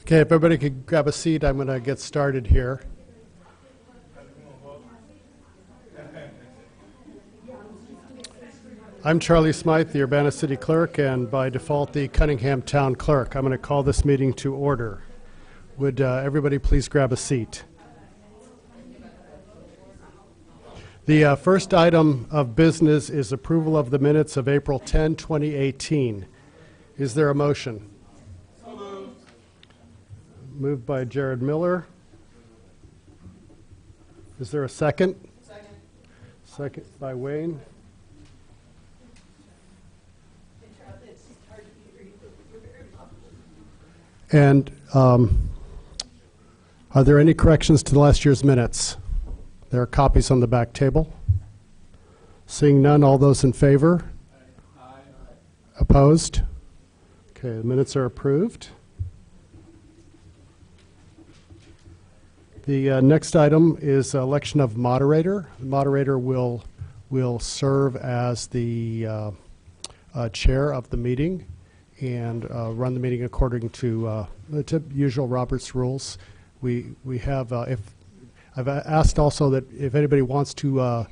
Okay, if everybody could grab a seat, I'm going to get started here. I'm Charlie Smythe, the Urbana City Clerk, and by default, the Cunningham Town Clerk. I'm going to call this meeting to order. Would everybody please grab a seat? The first item of business is approval of the minutes of April 10, 2018. Is there a motion? So moved. Moved by Jared Miller. Is there a second? Second. Second by Wayne. And are there any corrections to last year's minutes? There are copies on the back table. Seeing none, all those in favor? Aye. Opposed? Okay, the minutes are approved. The next item is election of moderator. The moderator will serve as the chair of the meeting and run the meeting according to usual Robert's rules. We have I've asked also that if anybody wants to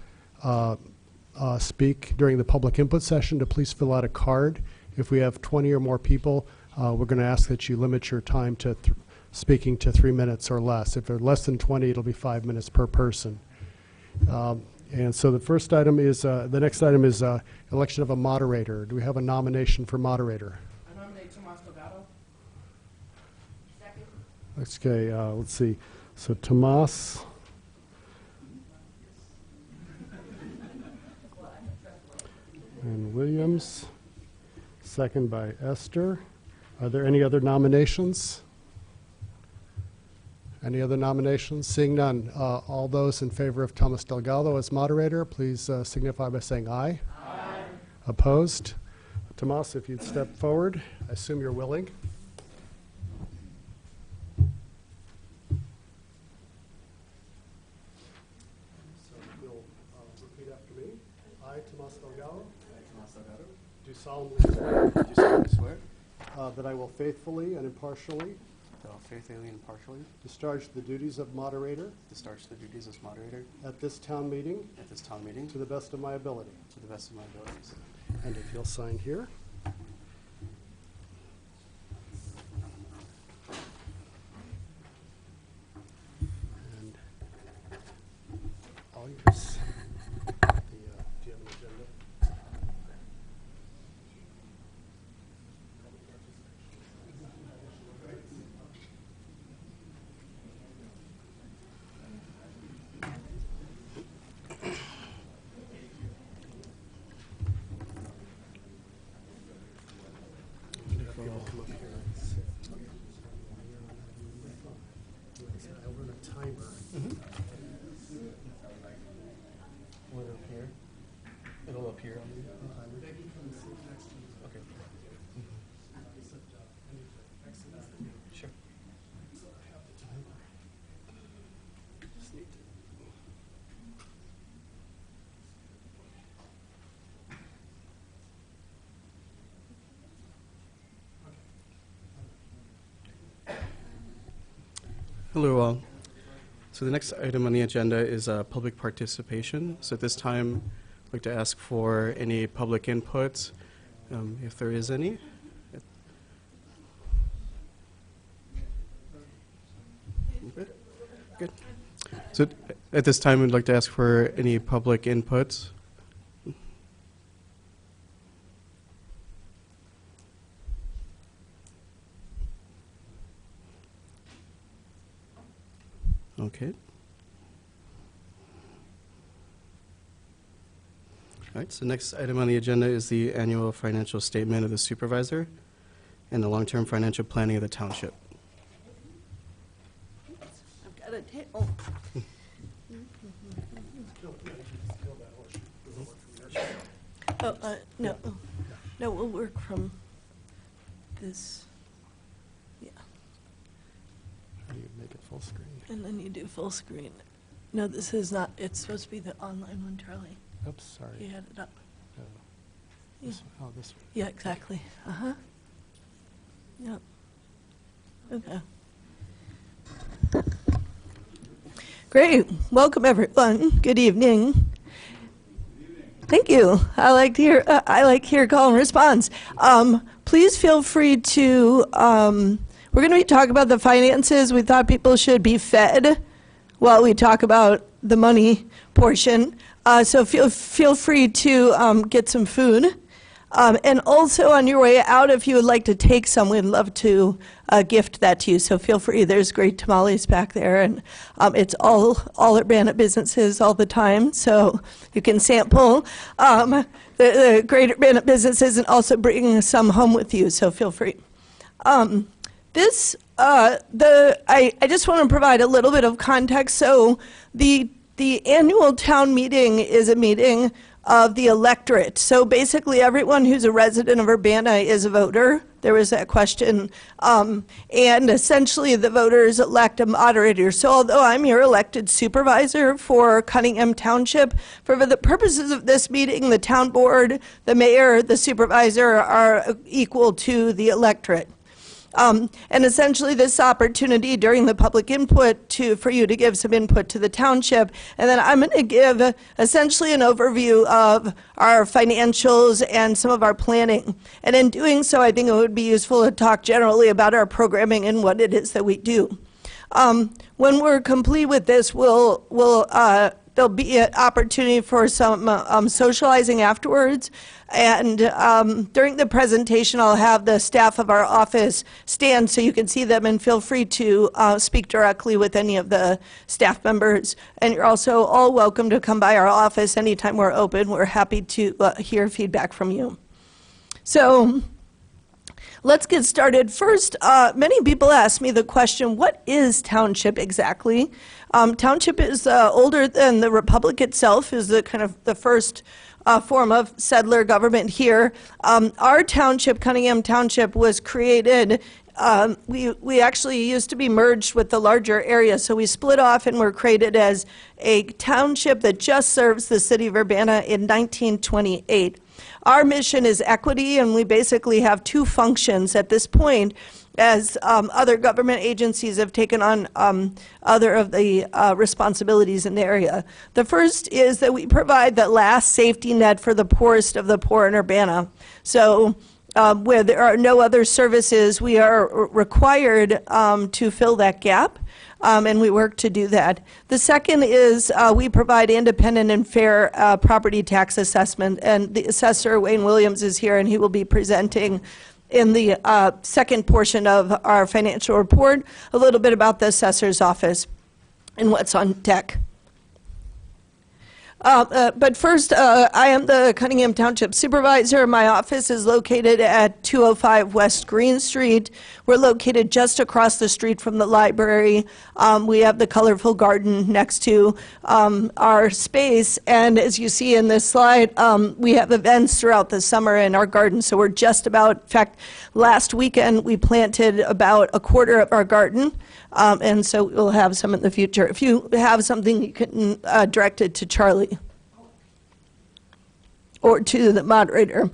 speak during the public input session to please fill out a card. If we have 20 or more people, we're going to ask that you limit your time to speaking to 3 minutes or less. If they're less than 20, it'll be 5 minutes per person. And so the first item is, the next item is election of a moderator. Do we have a nomination for moderator? I nominate Tomas Delgado. Second. Okay, let's see. So Tomas. And Williams. Second by Esther. Are there any other nominations? Any other nominations? Seeing none, all those in favor of Tomas Delgado as moderator, please signify by saying aye. Aye. Opposed? Tomas, if you'd step forward, I assume you're willing. So you'll repeat after me. I, Tomas Delgado. Do solemnly swear that I will faithfully and impartially discharge the duties of moderator at this town meeting to the best of my ability. And if you'll sign here. And all yours. Do you have an agenda? I'll run a timer. Will it appear? It'll appear on the timer. Okay. Sure. Hello all. So the next item on the agenda is public participation. So at this time, I'd like to ask for any public input, if there is any. Good. So at this time, I'd like to ask for any public input. Okay. All right, so next item on the agenda is the annual financial statement of the supervisor and the long-term financial planning of the township. I've got a tail. No. No, we'll work from this. Yeah. You make it full screen. And then you do full screen. No, this is not, it's supposed to be the online one, Charlie. Oops, sorry. You had it up. Yeah. This one. Oh, this one. Yeah, exactly. Uh-huh. Yep. Okay. Great. Welcome, everyone. Good evening. Thank you. I like to hear call and response. Please feel free to. We're going to be talking about the finances. We thought people should be fed while we talk about the money portion. So feel free to get some food. And also on your way out, if you would like to take some, we'd love to gift that to you. So feel free. There's great tamales back there, and it's all Urbana businesses all the time. So you can sample the great Urbana businesses and also bring some home with you. So feel free. I just want to provide a little bit of context. So the annual town meeting is a meeting of the electorate. So basically everyone who's a resident of Urbana is a voter. There was that question. And essentially the voters elect a moderator. So although I'm your elected supervisor for Cunningham Township, for the purposes of this meeting, the town board, the mayor, the supervisor are equal to the electorate. And essentially this opportunity during the public input for you to give some input to the township. And then I'm going to give essentially an overview of our financials and some of our planning. And in doing so, I think it would be useful to talk generally about our programming and what it is that we do. When we're complete with this, there'll be an opportunity for some socializing afterwards. And during the presentation, I'll have the staff of our office stand so you can see them, and feel free to speak directly with any of the staff members. And you're also all welcome to come by our office anytime we're open. We're happy to hear feedback from you. So let's get started. First, many people ask me the question, what is Township exactly? Township is older than the Republic itself, is the kind of the first form of settler government here. Our township, Cunningham Township, was created, we actually used to be merged with the larger area, so we split off and were created as a township that just serves the city of Urbana in 1928. Our mission is equity, and we basically have two functions at this point, as other government agencies have taken on other of the responsibilities in the area. The first is that we provide the last safety net for the poorest of the poor in Urbana. So where there are no other services, we are required to fill that gap. And we work to do that. The second is we provide independent and fair property tax assessment, and the assessor, Wayne Williams, is here, and he will be presenting in the second portion of our financial report a little bit about the assessor's office and what's on deck. But first, I am the Cunningham Township Supervisor. My office is located at 205 West Green Street. We're located just across the street from the library. We have the colorful garden next to our space. And as you see in this slide, we have events throughout the summer in our garden. So we're just about, in fact, last weekend we planted about a quarter of our garden. And so we'll have some in the future. If you have something, you can direct it to Charlie or to the moderator.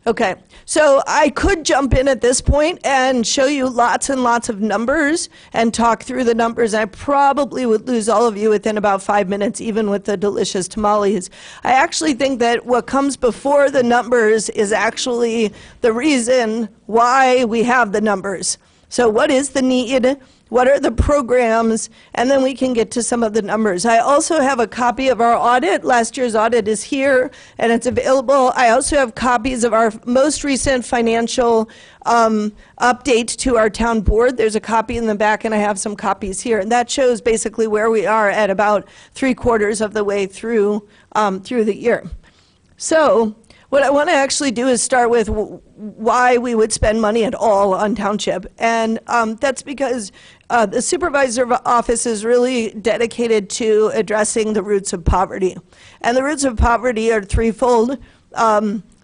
Okay, so I could jump in at this point and show you lots and lots of numbers and talk through the numbers. I probably would lose all of you within about 5 minutes, even with the delicious tamales. I actually think that what comes before the numbers is actually the reason why we have the numbers. So what is the need? What are the programs? And then we can get to some of the numbers. I also have a copy of our audit. Last year's audit is here, and it's available. I also have copies of our most recent financial update to our town board. There's a copy in the back, and I have some copies here. And that shows basically where we are at about 3/4 of the way through the year. So what I want to actually do is start with why we would spend money at all on Township. And that's because the supervisor office is really dedicated to addressing the roots of poverty. And the roots of poverty are threefold.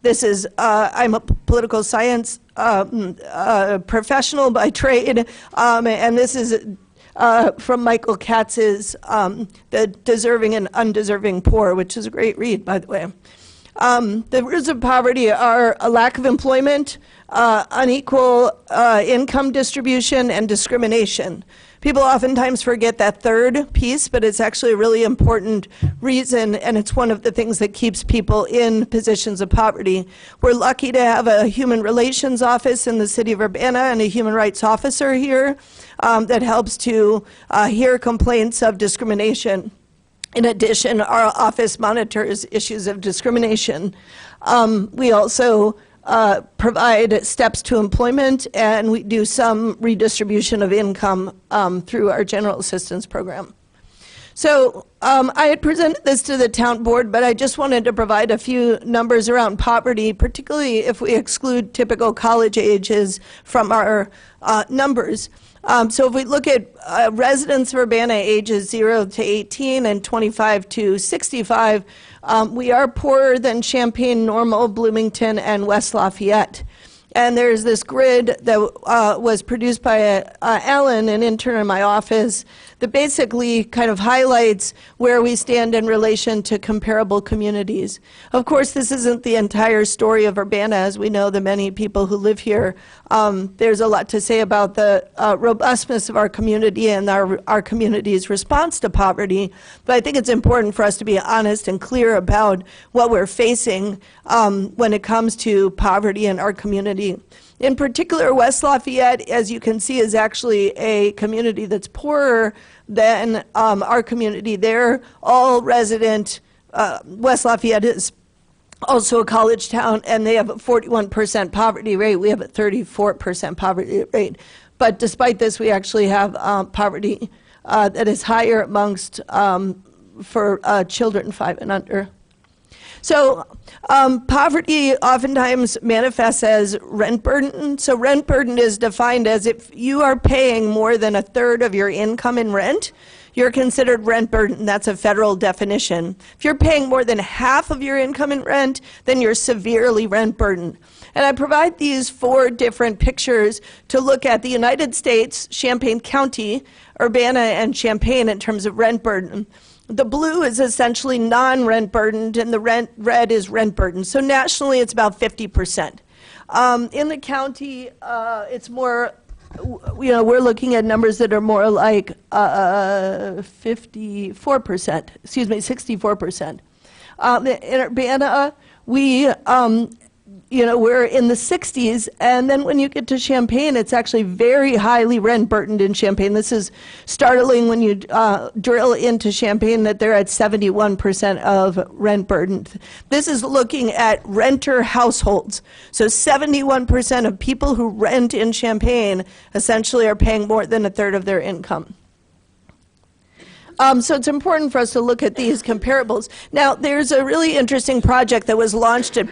This is, I'm a political science professional by trade, and this is from Michael Katz's The Deserving and Undeserving Poor, which is a great read, by the way. The roots of poverty are a lack of employment, unequal income distribution, and discrimination. People oftentimes forget that third piece, but it's actually a really important reason, and it's one of the things that keeps people in positions of poverty. We're lucky to have a human relations office in the city of Urbana and a human rights officer here that helps to hear complaints of discrimination. In addition, our office monitors issues of discrimination. We also provide steps to employment, and we do some redistribution of income through our general assistance program. So I had presented this to the town board, but I just wanted to provide a few numbers around poverty, particularly if we exclude typical college ages from our numbers. So if we look at residents of Urbana ages 0 to 18 and 25 to 65, we are poorer than Champaign, Normal, Bloomington, and West Lafayette. And there's this grid that was produced by Alan, an intern in my office, that basically kind of highlights where we stand in relation to comparable communities. Of course, this isn't the entire story of Urbana, as we know the many people who live here. There's a lot to say about the robustness of our community and our community's response to poverty, but I think it's important for us to be honest and clear about what we're facing when it comes to poverty in our community. In particular, West Lafayette, as you can see, is actually a community that's poorer than our community there. All resident, West Lafayette is also a college town, and they have a 41% poverty rate. We have a 34% poverty rate. But despite this, we actually have poverty that is higher amongst for children 5 and under. So poverty oftentimes manifests as rent burden. So rent burden is defined as if you are paying more than a third of your income in rent, you're considered rent burden. That's a federal definition. If you're paying more than half of your income in rent, then you're severely rent burdened. And I provide these 4 different pictures to look at the United States, Champaign County, Urbana, and Champaign in terms of rent burden. The blue is essentially non-rent burdened, and the red is rent burdened. So nationally, it's about 50%. In the county, it's more, we're looking at numbers that are more like 64%, 64%. In Urbana, we're in the 60s, and then when you get to Champaign, it's actually very highly rent burdened in Champaign. This is startling when you drill into Champaign that they're at 71% of rent burdened. This is looking at renter households. So 71% of people who rent in Champaign essentially are paying more than a third of their income. So it's important for us to look at these comparables. Now, there's a really interesting project that was launched at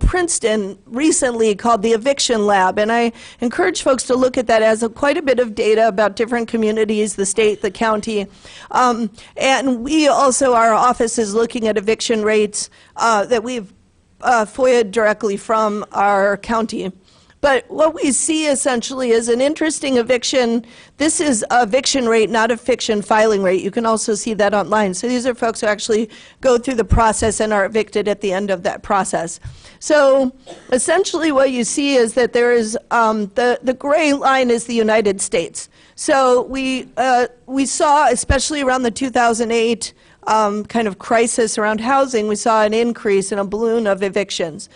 Princeton recently called the Eviction Lab, and I encourage folks to look at that as quite a bit of data about different communities, the state, the county. And we also, our office is looking at eviction rates that we've FOIA'd directly from our county. But what we see essentially is an interesting eviction. This is eviction rate, not eviction filing rate. You can also see that online. So these are folks who actually go through the process and are evicted at the end of that process. So essentially what you see is that there is, the gray line is the United States. So we saw, especially around the 2008 kind of crisis around housing, we saw an increase in a balloon of evictions.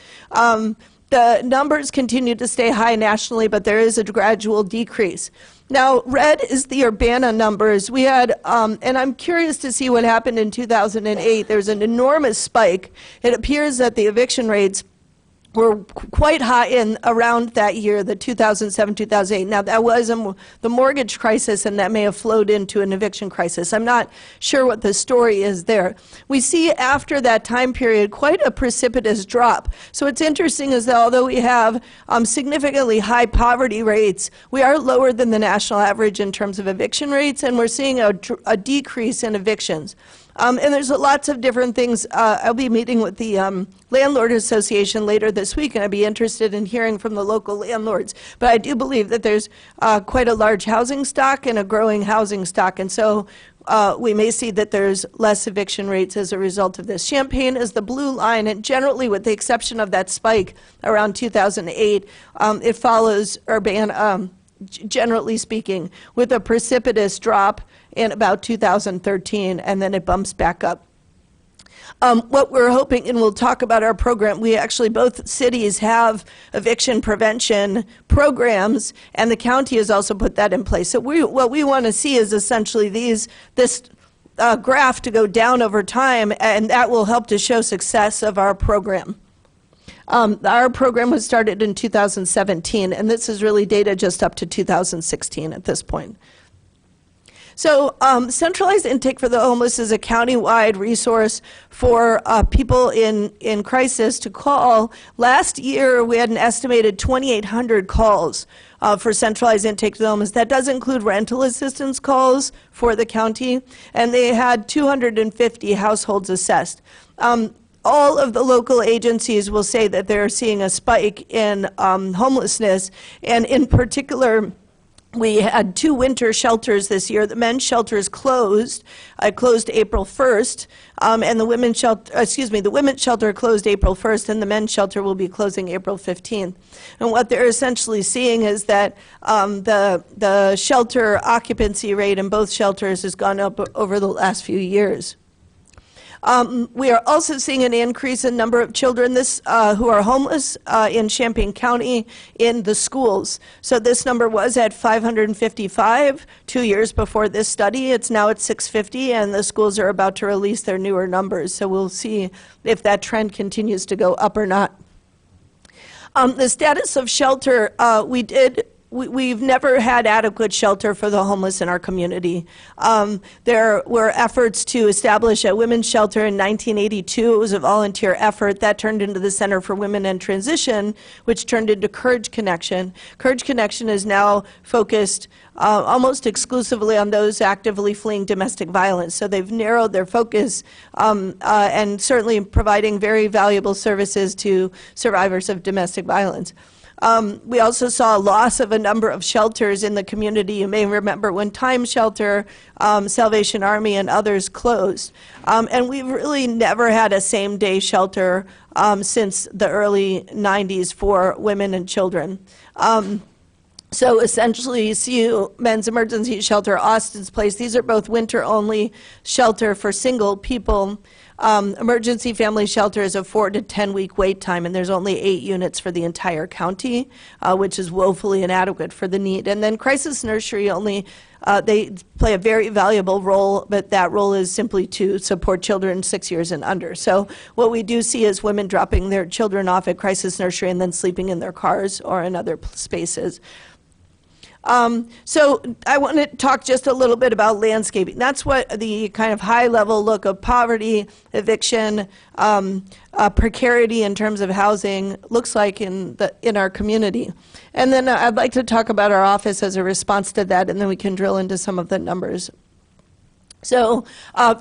The numbers continue to stay high nationally, but there is a gradual decrease. Now, red is the Urbana numbers. We had, and I'm curious to see what happened in 2008. There's an enormous spike. It appears that the eviction rates were quite high in around that year, the 2007, 2008. Now, that was the mortgage crisis, and that may have flowed into an eviction crisis. I'm not sure what the story is there. We see after that time period quite a precipitous drop. So what's interesting is that although we have significantly high poverty rates, we are lower than the national average in terms of eviction rates, and we're seeing a decrease in evictions. And there's lots of different things. I'll be meeting with the Landlord Association later this week, and I'd be interested in hearing from the local landlords. But I do believe that there's quite a large housing stock and a growing housing stock. And so we may see that there's less eviction rates as a result of this. Champaign is the blue line, and generally, with the exception of that spike around 2008, it follows Urbana, generally speaking, with a precipitous drop in about 2013, and then it bumps back up. What we're hoping, and we'll talk about our program, we actually, both cities have eviction prevention programs, and the county has also put that in place. So what we want to see is essentially this graph to go down over time, and that will help to show success of our program. Our program was started in 2017, and this is really data just up to 2016 at this point. So centralized intake for the homeless is a county-wide resource for people in crisis to call. Last year, we had an estimated 2,800 calls for centralized intake for the homeless. That does include rental assistance calls for the county, and they had 250 households assessed. All of the local agencies will say that they're seeing a spike in homelessness, and in particular, we had 2 winter shelters this year. The men's shelter is closed. It closed April 1st, and the women's shelter closed April 1st, and the men's shelter will be closing April 15th. And what they're essentially seeing is that the shelter occupancy rate in both shelters has gone up over the last few years. We are also seeing an increase in number of children who are homeless in Champaign County in the schools. So this number was at 555 2 years before this study. It's now at 650, and the schools are about to release their newer numbers. So we'll see if that trend continues to go up or not. The status of shelter, we've never had adequate shelter for the homeless in our community. There were efforts to establish a women's shelter in 1982. It was a volunteer effort. That turned into the Center for Women and Transition, which turned into Courage Connection. Courage Connection is now focused almost exclusively on those actively fleeing domestic violence. So they've narrowed their focus and certainly providing very valuable services to survivors of domestic violence. We also saw a loss of a number of shelters in the community. You may remember when Time Shelter, Salvation Army, and others closed. And we've really never had a same-day shelter since the early 90s for women and children. So essentially, CU Men's Emergency Shelter, Austin's Place, these are both winter-only shelter for single people. Emergency family shelter is a 4 to 10 week wait time, and there's only 8 units for the entire county, which is woefully inadequate for the need. And then crisis nursery only, they play a very valuable role, but that role is simply to support children 6 years and under. So what we do see is women dropping their children off at crisis nursery and then sleeping in their cars or in other spaces. So I want to talk just a little bit about landscaping. That's what the kind of high-level look of poverty, eviction, precarity in terms of housing looks like in our community. And then I'd like to talk about our office as a response to that, and then we can drill into some of the numbers. So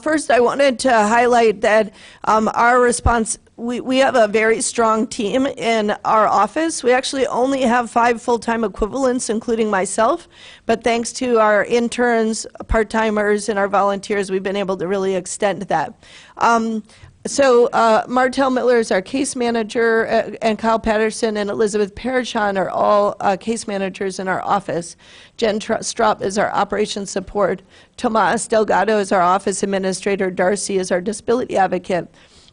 first, I wanted to highlight that our response, we have a very strong team in our office. We actually only have 5 full-time equivalents, including myself, but thanks to our interns, part-timers, and our volunteers, we've been able to really extend that. So Martell Miller is our case manager, and Kyle Patterson and Elizabeth Parachon are all case managers in our office. Jen Strop is our operations support. Tomas Delgado is our office administrator. Darcy is our disability advocate.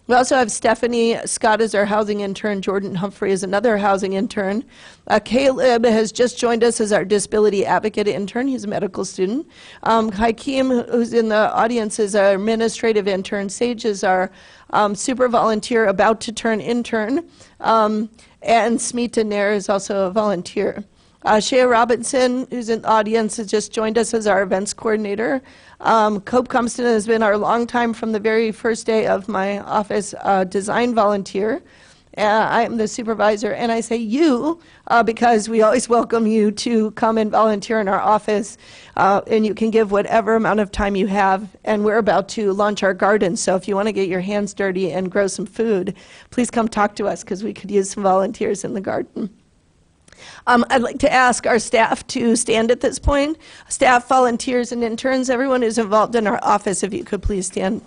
We also have Stephanie Scott as our housing intern. Jordan Humphrey is another housing intern. Caleb has just joined us as our disability advocate intern. He's a medical student. Hakeem, who's in the audience, is our administrative intern. Sage is our super volunteer about to turn intern. And Smita Nair is also a volunteer. Shea Robinson, who's in the audience, has just joined us as our events coordinator. Cope Compston has been our long time from the very first day of my office design volunteer. I am the supervisor, and I say you because we always welcome you to come and volunteer in our office, and you can give whatever amount of time you have. And we're about to launch our garden, so if you want to get your hands dirty and grow some food, please come talk to us because we could use some volunteers in the garden. I'd like to ask our staff to stand at this point. Staff, volunteers, and interns, everyone who's involved in our office, if you could please stand.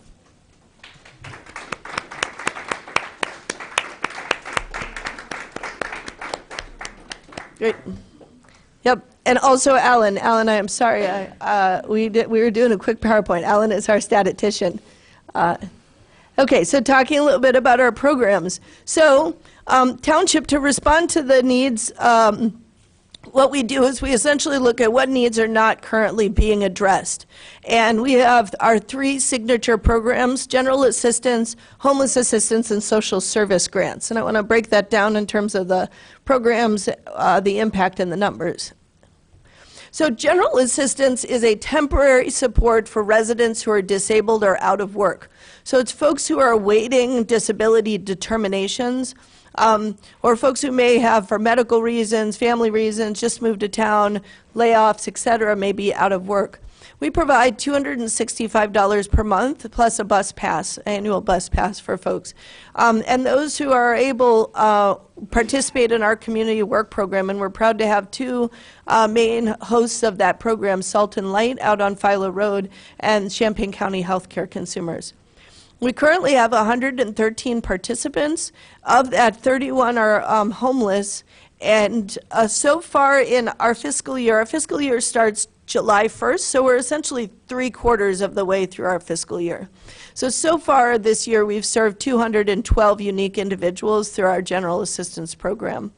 Great. Yep. And also Alan. Alan, I am sorry. We were doing a quick PowerPoint. Alan is our statistician. Okay, so talking a little bit about our programs. So Township, to respond to the needs, what we do is we essentially look at what needs are not currently being addressed. And we have our 3 signature programs: general assistance, homeless assistance, and social service grants. And I want to break that down in terms of the programs, the impact, and the numbers. So general assistance is a temporary support for residents who are disabled or out of work. So it's folks who are awaiting disability determinations, or folks who may have, for medical reasons, family reasons, just moved to town, layoffs, et cetera, may be out of work. We provide $265 per month plus a bus pass, annual bus pass for folks. And those who are able participate in our community work program, and we're proud to have 2 main hosts of that program, Salt and Light out on Philo Road and Champaign County Healthcare Consumers. We currently have 113 participants. Of that, 31 are homeless. And so far in our fiscal year starts July 1st, so we're essentially 3/4 of the way through our fiscal year. So far this year, we've served 212 unique individuals through our general assistance program.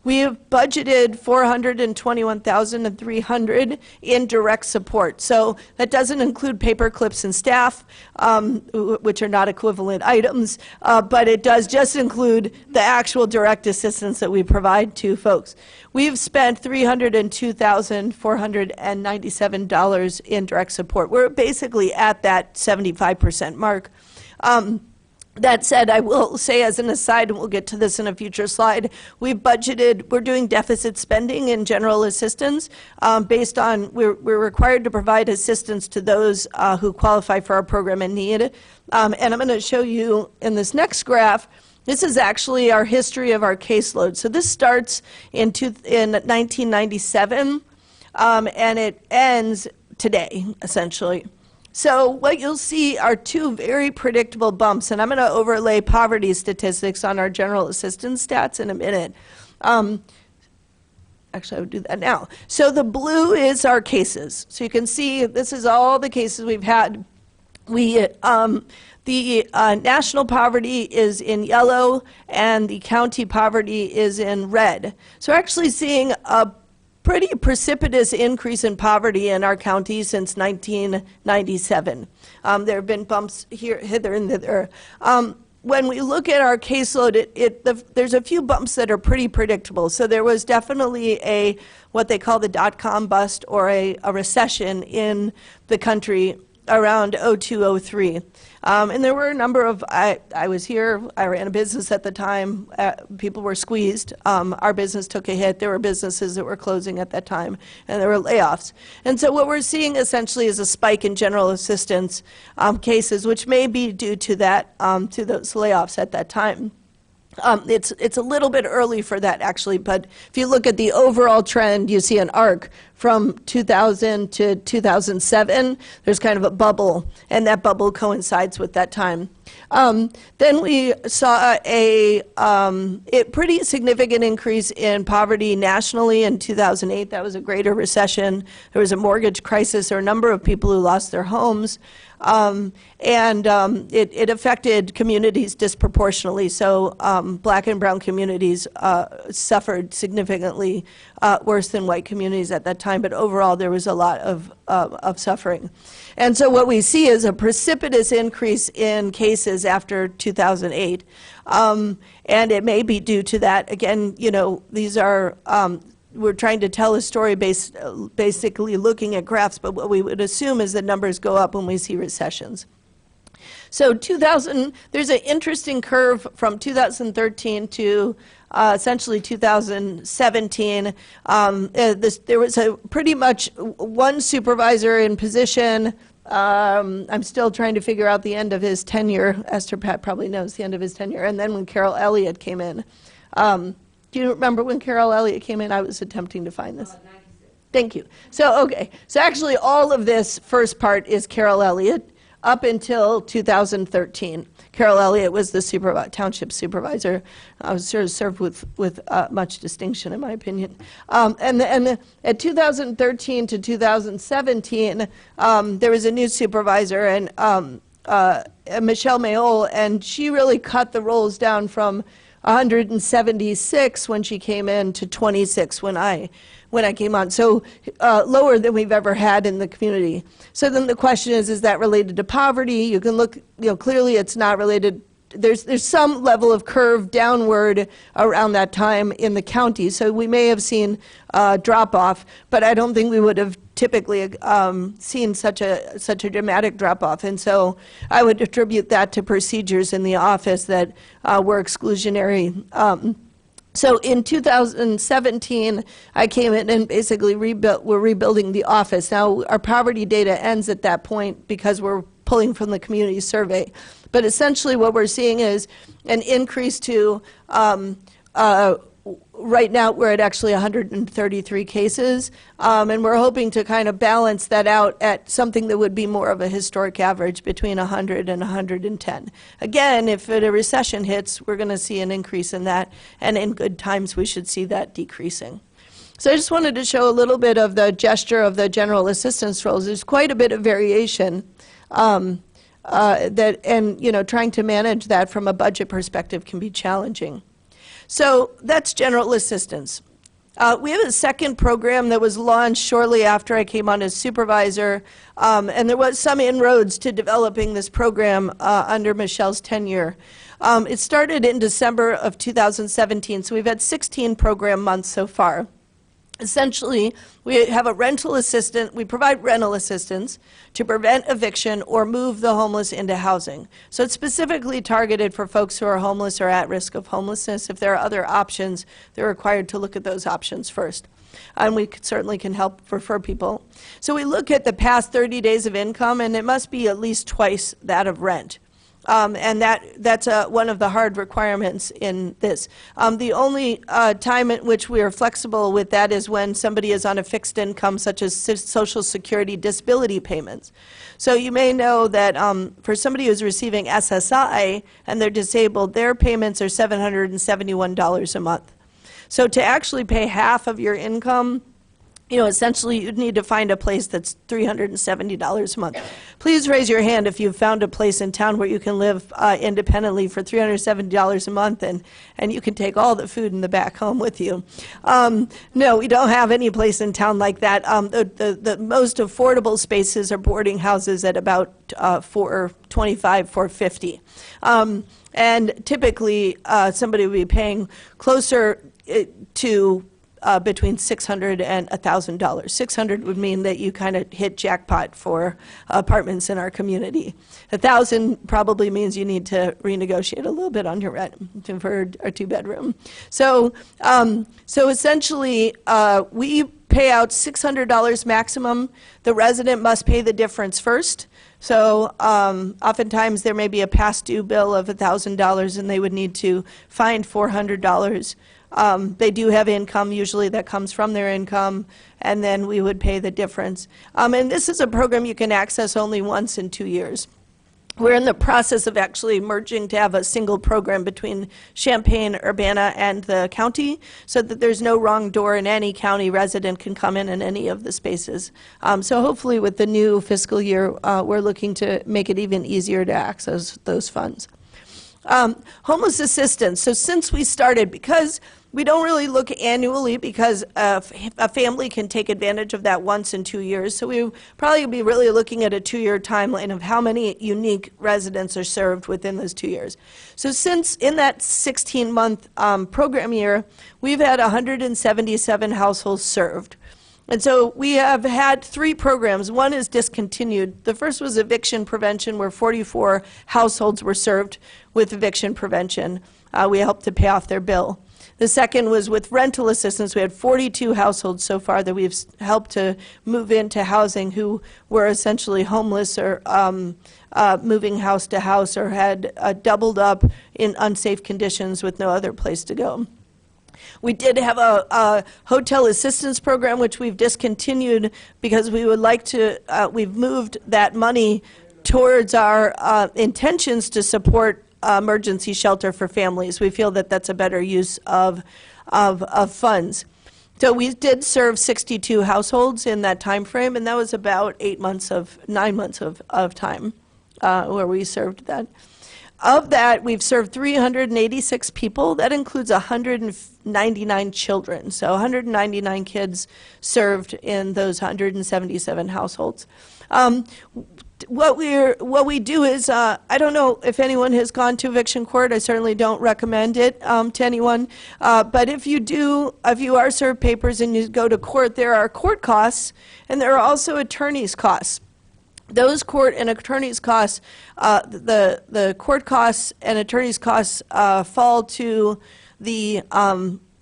We have budgeted $421,300 in direct support. So that doesn't include paper clips and staff, which are not equivalent items, but it does just include the actual direct assistance that we provide to folks. We've spent $302,497 in direct support. We're basically at that 75% mark. That said, I will say as an aside, and we'll get to this in a future slide, we're doing deficit spending in general assistance based on, we're required to provide assistance to those who qualify for our program in need. And I'm going to show you in this next graph, this is actually our history of our caseload. So this starts in 1997, and it ends today, essentially. So what you'll see are 2 very predictable bumps, and I'm going to overlay poverty statistics on our general assistance stats in a minute. Actually, I would do that now. So the blue is our cases. So you can see this is all the cases we've had. The national poverty is in yellow, and the county poverty is in red. So we're actually seeing a pretty precipitous increase in poverty in our county since 1997. There have been bumps hither and thither. When we look at our caseload, there's a few bumps that are pretty predictable. So there was definitely what they call the dot-com bust, or a recession in the country around 2002, 2003. And there were a number of, I was here, I ran a business at the time, people were squeezed. Our business took a hit. There were businesses that were closing at that time, and there were layoffs. And so what we're seeing essentially is a spike in general assistance cases, which may be due to that, to those layoffs at that time. It's a little bit early for that, actually, but if you look at the overall trend, you see an arc from 2000 to 2007. There's kind of a bubble, and that bubble coincides with that time. Then we saw a pretty significant increase in poverty nationally in 2008. That was a greater recession. There was a mortgage crisis. There were a number of people who lost their homes. It affected communities disproportionately. So black and brown communities suffered significantly worse than white communities at that time. But overall, there was a lot of suffering. And so what we see is a precipitous increase in cases after 2008. And it may be due to that. Again, you know, these are we're trying to tell a story basically looking at graphs, but what we would assume is that numbers go up when we see recessions. So there's an interesting curve from 2013 to essentially 2017. There was pretty much one supervisor in position. I'm still trying to figure out the end of his tenure. Esther Pat probably knows the end of his tenure. And then when Carol Elliott came in. Do you remember when Carol Elliott came in? I was attempting to find this. Thank you. So, okay. So actually all of this first part is Carol Elliott up until 2013. Carol Elliott was the township supervisor. I was sort of served with much distinction, in my opinion. And at 2013 to 2017, there was a new supervisor, and Michelle Mayol, and she really cut the rolls down from 176 when she came in to 26 when I came on. So lower than we've ever had in the community. So then the question is that related to poverty? You can look, clearly it's not related. There's some level of curve downward around that time in the county. So we may have seen drop off, but I don't think we would have typically seen such a dramatic drop off. And so I would attribute that to procedures in the office that were exclusionary. So in 2017, I came in and basically we're rebuilding the office. Now, our poverty data ends at that point because we're pulling from the community survey. But essentially what we're seeing is an increase to, right now we're at actually 133 cases, and we're hoping to kind of balance that out at something that would be more of a historic average between 100 and 110. Again, if a recession hits, we're going to see an increase in that, and in good times we should see that decreasing. So I just wanted to show a little bit of the gesture of the general assistance roles. There's quite a bit of variation. Trying to manage that from a budget perspective can be challenging. So that's general assistance. We have a second program that was launched shortly after I came on as supervisor, and there was some inroads to developing this program under Michelle's tenure. It started in December of 2017, so we've had 16 program months so far. Essentially, we have a rental assistant. We provide rental assistance to prevent eviction or move the homeless into housing. So it's specifically targeted for folks who are homeless or at risk of homelessness. If there are other options, they're required to look at those options first. And we certainly can help refer people. So we look at the past 30 days of income, and it must be at least twice that of rent. And that's one of the hard requirements in this. The only time at which we are flexible with that is when somebody is on a fixed income, such as Social Security disability payments. So you may know that for somebody who's receiving SSI and they're disabled, their payments are $771 a month. So to actually pay half of your income, essentially you'd need to find a place that's $370 a month. Please raise your hand if you've found a place in town where you can live independently for $370 a month, and you can take all the food in the back home with you. No, we don't have any place in town like that. The most affordable spaces are boarding houses at about $425, $450. And typically somebody would be paying closer to between $600 and $1,000. $600 would mean that you kind of hit jackpot for apartments in our community. $1,000 probably means you need to renegotiate a little bit on your rent for a two-bedroom. So essentially, we pay out $600 maximum. The resident must pay the difference first. So oftentimes there may be a past due bill of $1,000 and they would need to find $400. They do have income usually that comes from their income, and then we would pay the difference. And this is a program you can access only once in 2 years. We're in the process of actually merging to have a single program between Champaign, Urbana, and the county, so that there's no wrong door and any county resident can come in any of the spaces. So hopefully with the new fiscal year, we're looking to make it even easier to access those funds. Homeless assistance. So since we started, because we don't really look annually, because a family can take advantage of that once in 2 years. So we probably be really looking at a 2-year timeline of how many unique residents are served within those 2 years. So since in that 16-month program year, we've had 177 households served. And so we have had 3 programs. One is discontinued. The first was eviction prevention, where 44 households were served with eviction prevention. We helped to pay off their bill. The second was with rental assistance. We had 42 households so far that we've helped to move into housing who were essentially homeless or moving house to house or had doubled up in unsafe conditions with no other place to go. We did have a hotel assistance program, which we've discontinued because we would like to, we've moved that money towards our intentions to support emergency shelter for families. We feel that that's a better use of funds. So we did serve 62 households in that time frame, and that was about 9 months of time where we served that. Of that, we've served 386 people. That includes 199 children. So 199 kids served in those 177 households. What we do is, I don't know if anyone has gone to eviction court. I certainly don't recommend it to anyone. But if you are served papers and you go to court, there are court costs, and there are also attorney's costs. Those court and attorney's costs, the court costs and attorney's costs fall to the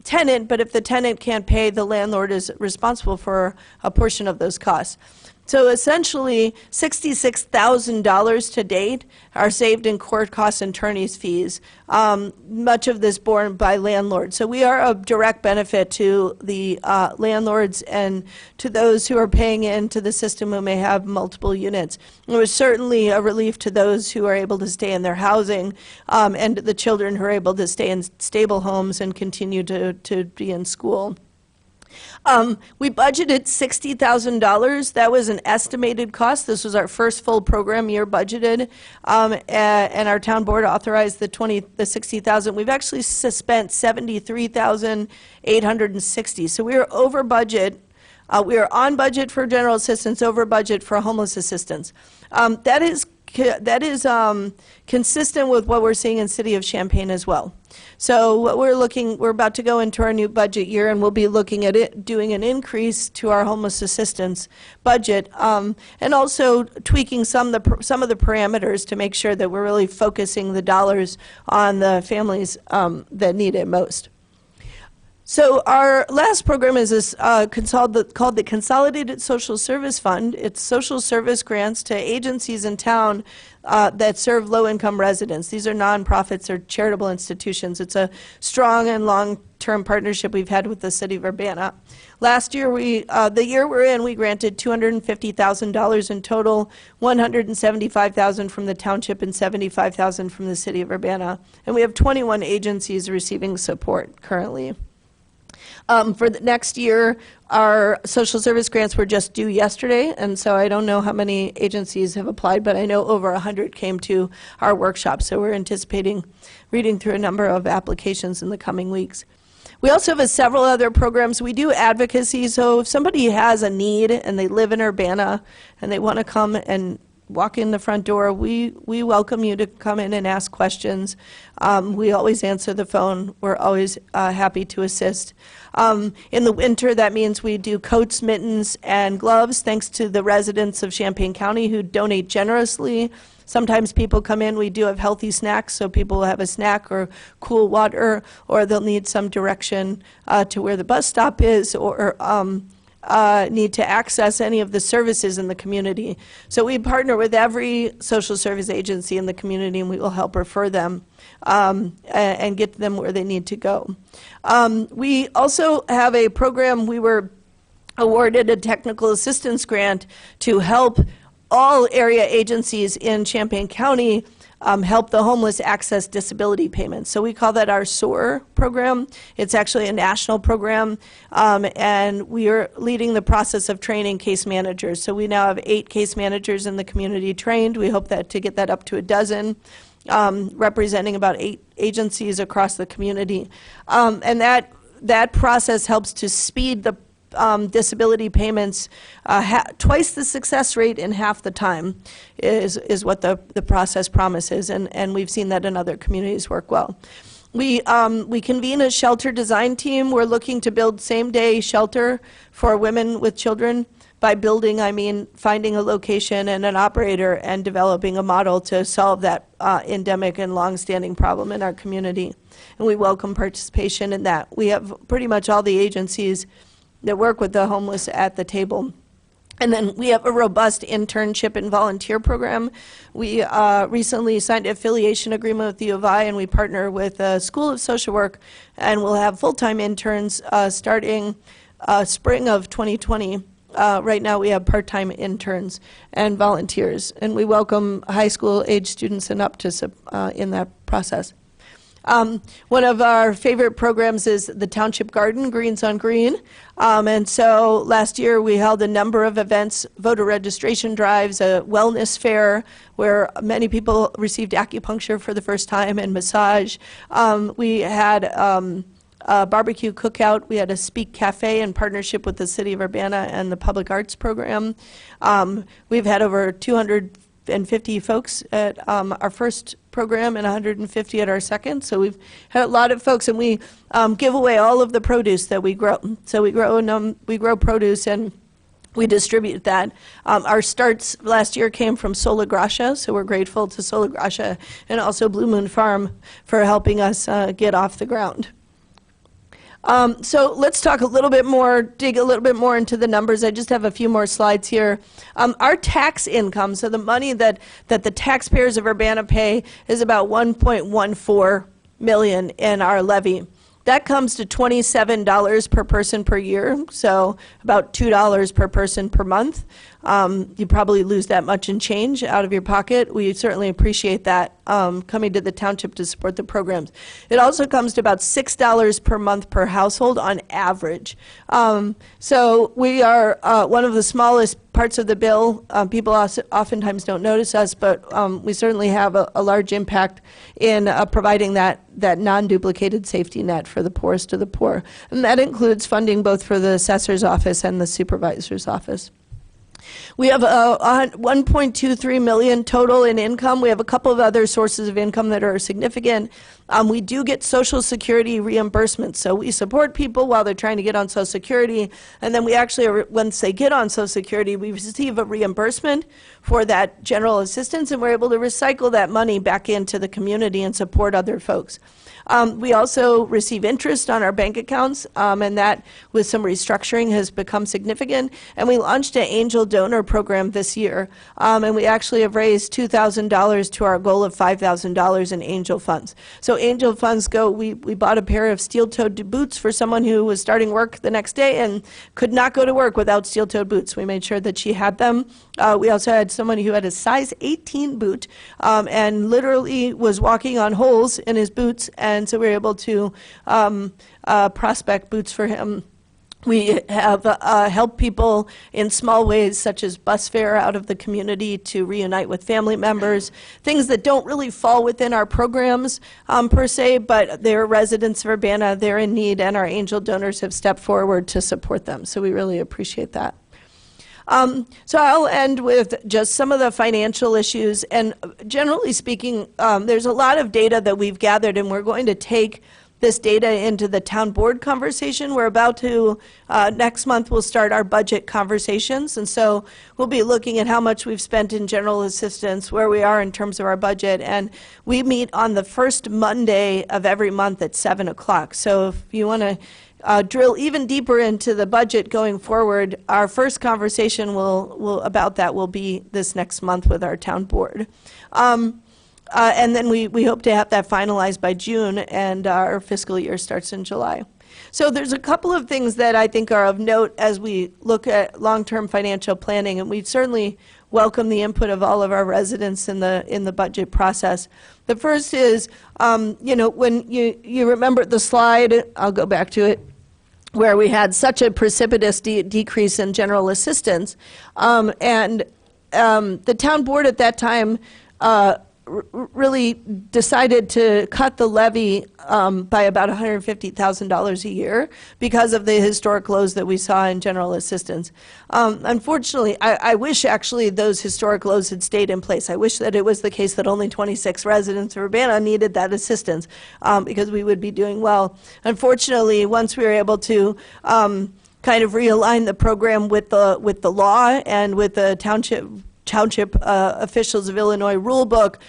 tenant, but if the tenant can't pay, the landlord is responsible for a portion of those costs. So essentially, $66,000 to date are saved in court costs and attorney's fees, much of this borne by landlords. So we are a direct benefit to the landlords and to those who are paying into the system who may have multiple units. It was certainly a relief to those who are able to stay in their housing and the children who are able to stay in stable homes and continue to be in school. We budgeted $60,000. That was an estimated cost. This was our first full program year budgeted, and our town board authorized the $60,000. We've actually spent $73,860. So we are over budget. We are on budget for general assistance, over budget for homeless assistance. That is consistent with what we're seeing in City of Champaign as well. So what we're about to go into our new budget year, and we'll be looking at it, doing an increase to our homeless assistance budget, and also tweaking some of the parameters to make sure that we're really focusing the dollars on the families that need it most. So our last program is this called the Consolidated Social Service Fund. It's social service grants to agencies in town that serve low-income residents. These are nonprofits or charitable institutions. It's a strong and long-term partnership we've had with the city of Urbana. Last year, the year we're in, we granted $250,000 in total, $175,000 from the township and $75,000 from the city of Urbana. And we have 21 agencies receiving support currently. For the next year, our social service grants were just due yesterday, and so I don't know how many agencies have applied, but I know over 100 came to our workshop, so we're anticipating reading through a number of applications in the coming weeks. We also have several other programs. We do advocacy, so if somebody has a need and they live in Urbana and they want to come and walk in the front door, we welcome you to come in and ask questions. We always answer the phone. We're always happy to assist. In the winter, that means we do coats, mittens, and gloves, thanks to the residents of Champaign County who donate generously. Sometimes people come in, we do have healthy snacks, so people will have a snack or cool water, or they'll need some direction to where the bus stop is, or need to access any of the services in the community. So we partner with every social service agency in the community, and we will help refer them and get them where they need to go. We also have a program. We were awarded a technical assistance grant to help all area agencies in Champaign County help the homeless access disability payments. So we call that our SOAR program. It's actually a national program, and we are leading the process of training case managers. So we now have 8 case managers in the community trained. We hope to get that up to a dozen, representing about 8 agencies across the community. And that process helps to speed the disability payments. Twice the success rate in half the time is what the process promises, and we've seen that in other communities work well. We convene a shelter design team. We're looking to build same-day shelter for women with children. By building, I mean finding a location and an operator and developing a model to solve that endemic and long-standing problem in our community. And we welcome participation in that. We have pretty much all the agencies that work with the homeless at the table. And then we have a robust internship and volunteer program. We recently signed an affiliation agreement with the U of I, and we partner with the School of Social Work, and we'll have full-time interns starting spring of 2020. Right now we have part-time interns and volunteers, and we welcome high school age students and up to in that process. One of our favorite programs is the Township Garden, Greens on Green. And so last year we held a number of events, voter registration drives, a wellness fair where many people received acupuncture for the first time and massage. We had a barbecue cookout. We had a Speak Cafe in partnership with the City of Urbana and the Public Arts Program. We've had over 250 folks at our first program and 150 at our second. So we've had a lot of folks, and we give away all of the produce that we grow. So we grow produce and we distribute that. Our starts last year came from Sola Gracia, so we're grateful to Sola Gracia and also Blue Moon Farm for helping us get off the ground. So let's talk a little bit more, dig a little bit more into the numbers. I just have a few more slides here. Our tax income, so the money that the taxpayers of Urbana pay, is about $1.14 million in our levy. That comes to $27 per person per year, so about $2 per person per month. You probably lose that much in change out of your pocket. We certainly appreciate that coming to the township to support the programs. It also comes to about $6 per month per household on average. So we are one of the smallest parts of the bill. People oftentimes don't notice us, but we certainly have a large impact in providing that non-duplicated safety net for the poorest of the poor. And that includes funding both for the assessor's office and the supervisor's office. We have $1.23 million total in income. We have a couple of other sources of income that are significant. We do get Social Security reimbursement, so we support people while they're trying to get on Social Security, and then we actually, once they get on Social Security, we receive a reimbursement for that general assistance, and we're able to recycle that money back into the community and support other folks. We also receive interest on our bank accounts, and that, with some restructuring, has become significant. And we launched an angel donor program this year, and we actually have raised $2,000 to our goal of $5,000 in angel funds. So angel funds go, we bought a pair of steel-toed boots for someone who was starting work the next day and could not go to work without steel-toed boots. We made sure that she had them. We also had someone who had a size 18 boot and literally was walking on holes in his boots, and so we were able to prospect boots for him. We have helped people in small ways, such as bus fare out of the community to reunite with family members, things that don't really fall within our programs per se, but they're residents of Urbana, they're in need, and our angel donors have stepped forward to support them. So we really appreciate that. So I'll end with just some of the financial issues, and generally speaking, there's a lot of data that we've gathered, and we're going to take this data into the town board conversation. We're about to, next month we'll start our budget conversations, and so we'll be looking at how much we've spent in general assistance, where we are in terms of our budget, and we meet on the first Monday of every month at 7 o'clock. So if you want to drill even deeper into the budget going forward, our first conversation about that will be this next month with our town board. And then we hope to have that finalized by June, and our fiscal year starts in July. So there's a couple of things that I think are of note as we look at long-term financial planning, and we certainly welcome the input of all of our residents in the budget process. The first is, when you remember the slide, I'll go back to it, where we had such a precipitous decrease in general assistance, and the town board at that time really decided to cut the levy by about $150,000 a year because of the historic lows that we saw in general assistance. Unfortunately, I wish actually those historic lows had stayed in place. I wish that it was the case that only 26 residents of Urbana needed that assistance because we would be doing well. Unfortunately, once we were able to kind of realign the program with the law and with the Township officials of Illinois rule book,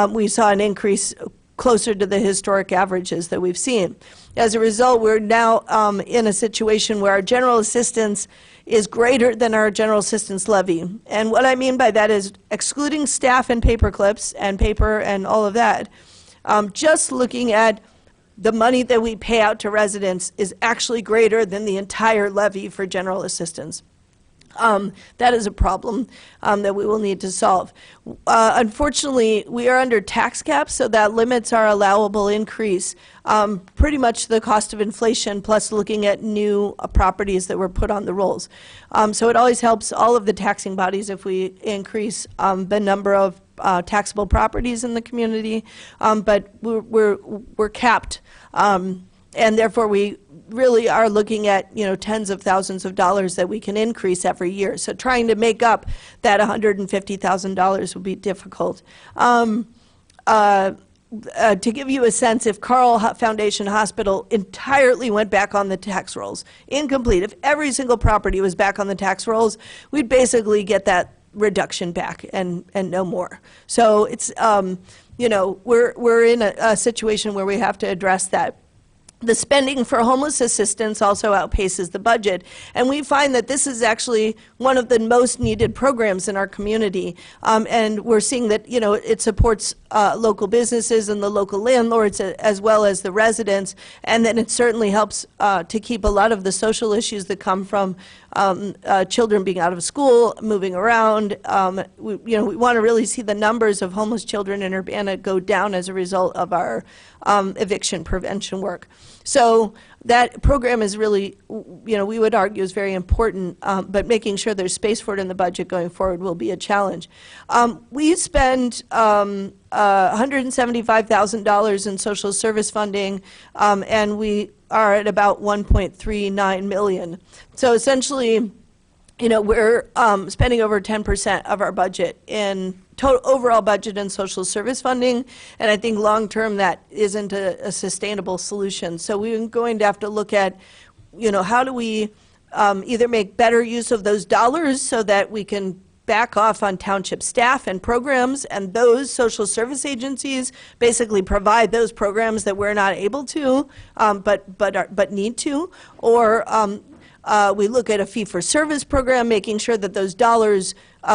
we saw an increase closer to the historic averages that we've seen. As a result, we're now in a situation where our general assistance is greater than our general assistance levy. And what I mean by that is excluding staff and paper clips and paper and all of that, just looking at the money that we pay out to residents is actually greater than the entire levy for general assistance. That is a problem that we will need to solve. Unfortunately, we are under tax caps, so that limits our allowable increase, pretty much the cost of inflation plus looking at new properties that were put on the rolls. So it always helps all of the taxing bodies if we increase the number of taxable properties in the community, but we're capped, and therefore we really are looking at, tens of thousands of dollars that we can increase every year. So trying to make up that $150,000 would be difficult. To give you a sense, if Carl Foundation Hospital entirely went back on the tax rolls, incomplete, if every single property was back on the tax rolls, we'd basically get that reduction back and no more. So it's, we're in a situation where we have to address that. The spending for homeless assistance also outpaces the budget, and we find that this is actually one of the most needed programs in our community, and we're seeing that it supports local businesses and the local landlords as well as the residents, and then it certainly helps to keep a lot of the social issues that come from children being out of school, moving around. We want to really see the numbers of homeless children in Urbana go down as a result of our eviction prevention work. So that program is really, we would argue is very important, but making sure there's space for it in the budget going forward will be a challenge. We spend $175,000 in social service funding, and we are at about 1.39 million. So essentially, we're spending over 10% of our budget in total overall budget and social service funding, and I think long-term that isn't a sustainable solution. So we're going to have to look at, how do we either make better use of those dollars so that we can back off on township staff and programs, and those social service agencies basically provide those programs that we're not able to, but need to, or we look at a fee-for-service program, making sure that those dollars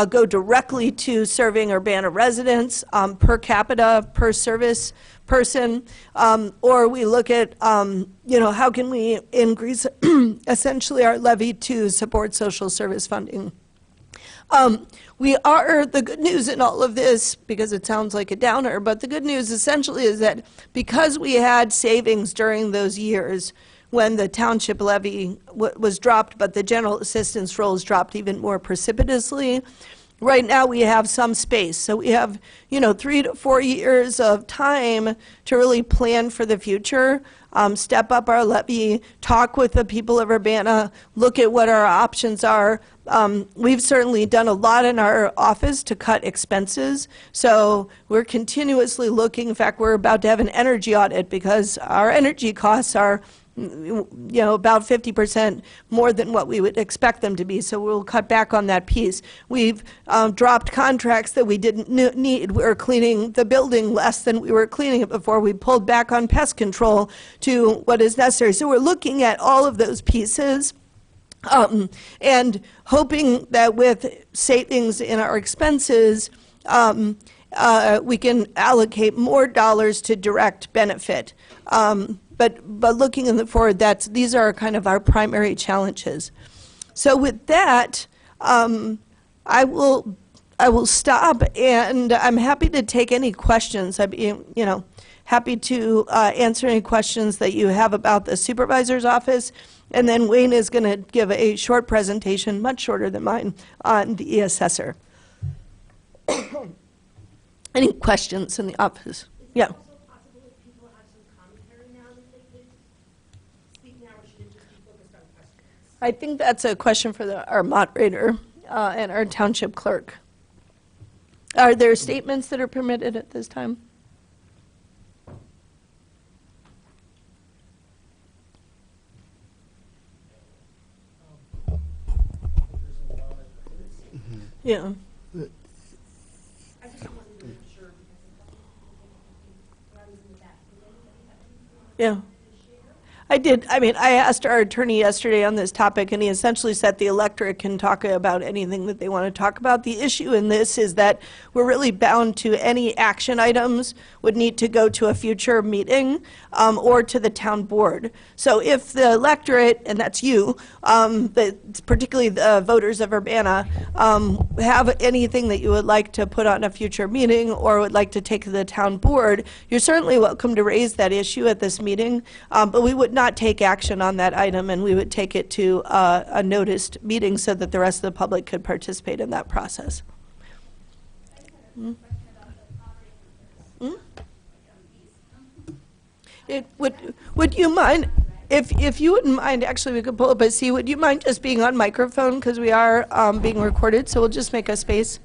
go directly to serving Urbana residents per capita, per service person, or we look at, how can we increase essentially our levy to support social service funding. The good news in all of this, because it sounds like a downer, but the good news essentially is that because we had savings during those years when the township levy was dropped, but the general assistance rolls dropped even more precipitously, right now we have some space. So we have, 3 to 4 years of time to really plan for the future, step up our levy, talk with the people of Urbana, look at what our options are. We've certainly done a lot in our office to cut expenses, so we're continuously looking. In fact, we're about to have an energy audit because our energy costs are about 50% more than what we would expect them to be, so we'll cut back on that piece. We've dropped contracts that we didn't need. We're cleaning the building less than we were cleaning it before. We pulled back on pest control to what is necessary. So we're looking at all of those pieces and hoping that with savings in our expenses, we can allocate more dollars to direct benefit. But looking forward, these are kind of our primary challenges. So with that, I will stop, and I'm happy to take any questions. I'd be, happy to answer any questions that you have about the supervisor's office. And then Wayne is going to give a short presentation, much shorter than mine, on the assessor. Any questions in the office? Yeah. I think that's a question for our moderator and our township clerk. Are there statements that are permitted at this time? Yeah. Yeah. I did. I mean, I asked our attorney yesterday on this topic, and he essentially said the electorate can talk about anything that they want to talk about. The issue in this is that we're really bound to any action items would need to go to a future meeting or to the town board. So if the electorate, and that's you, particularly the voters of Urbana, have anything that you would like to put on a future meeting or would like to take to the town board, you're certainly welcome to raise that issue at this meeting, but we would not take action on that item, and we would take it to a noticed meeting so that the rest of the public could participate in that process. Would you mind, if you wouldn't mind, actually we could pull up a C, would you mind just being on microphone, because we are being recorded, so we'll just make a space.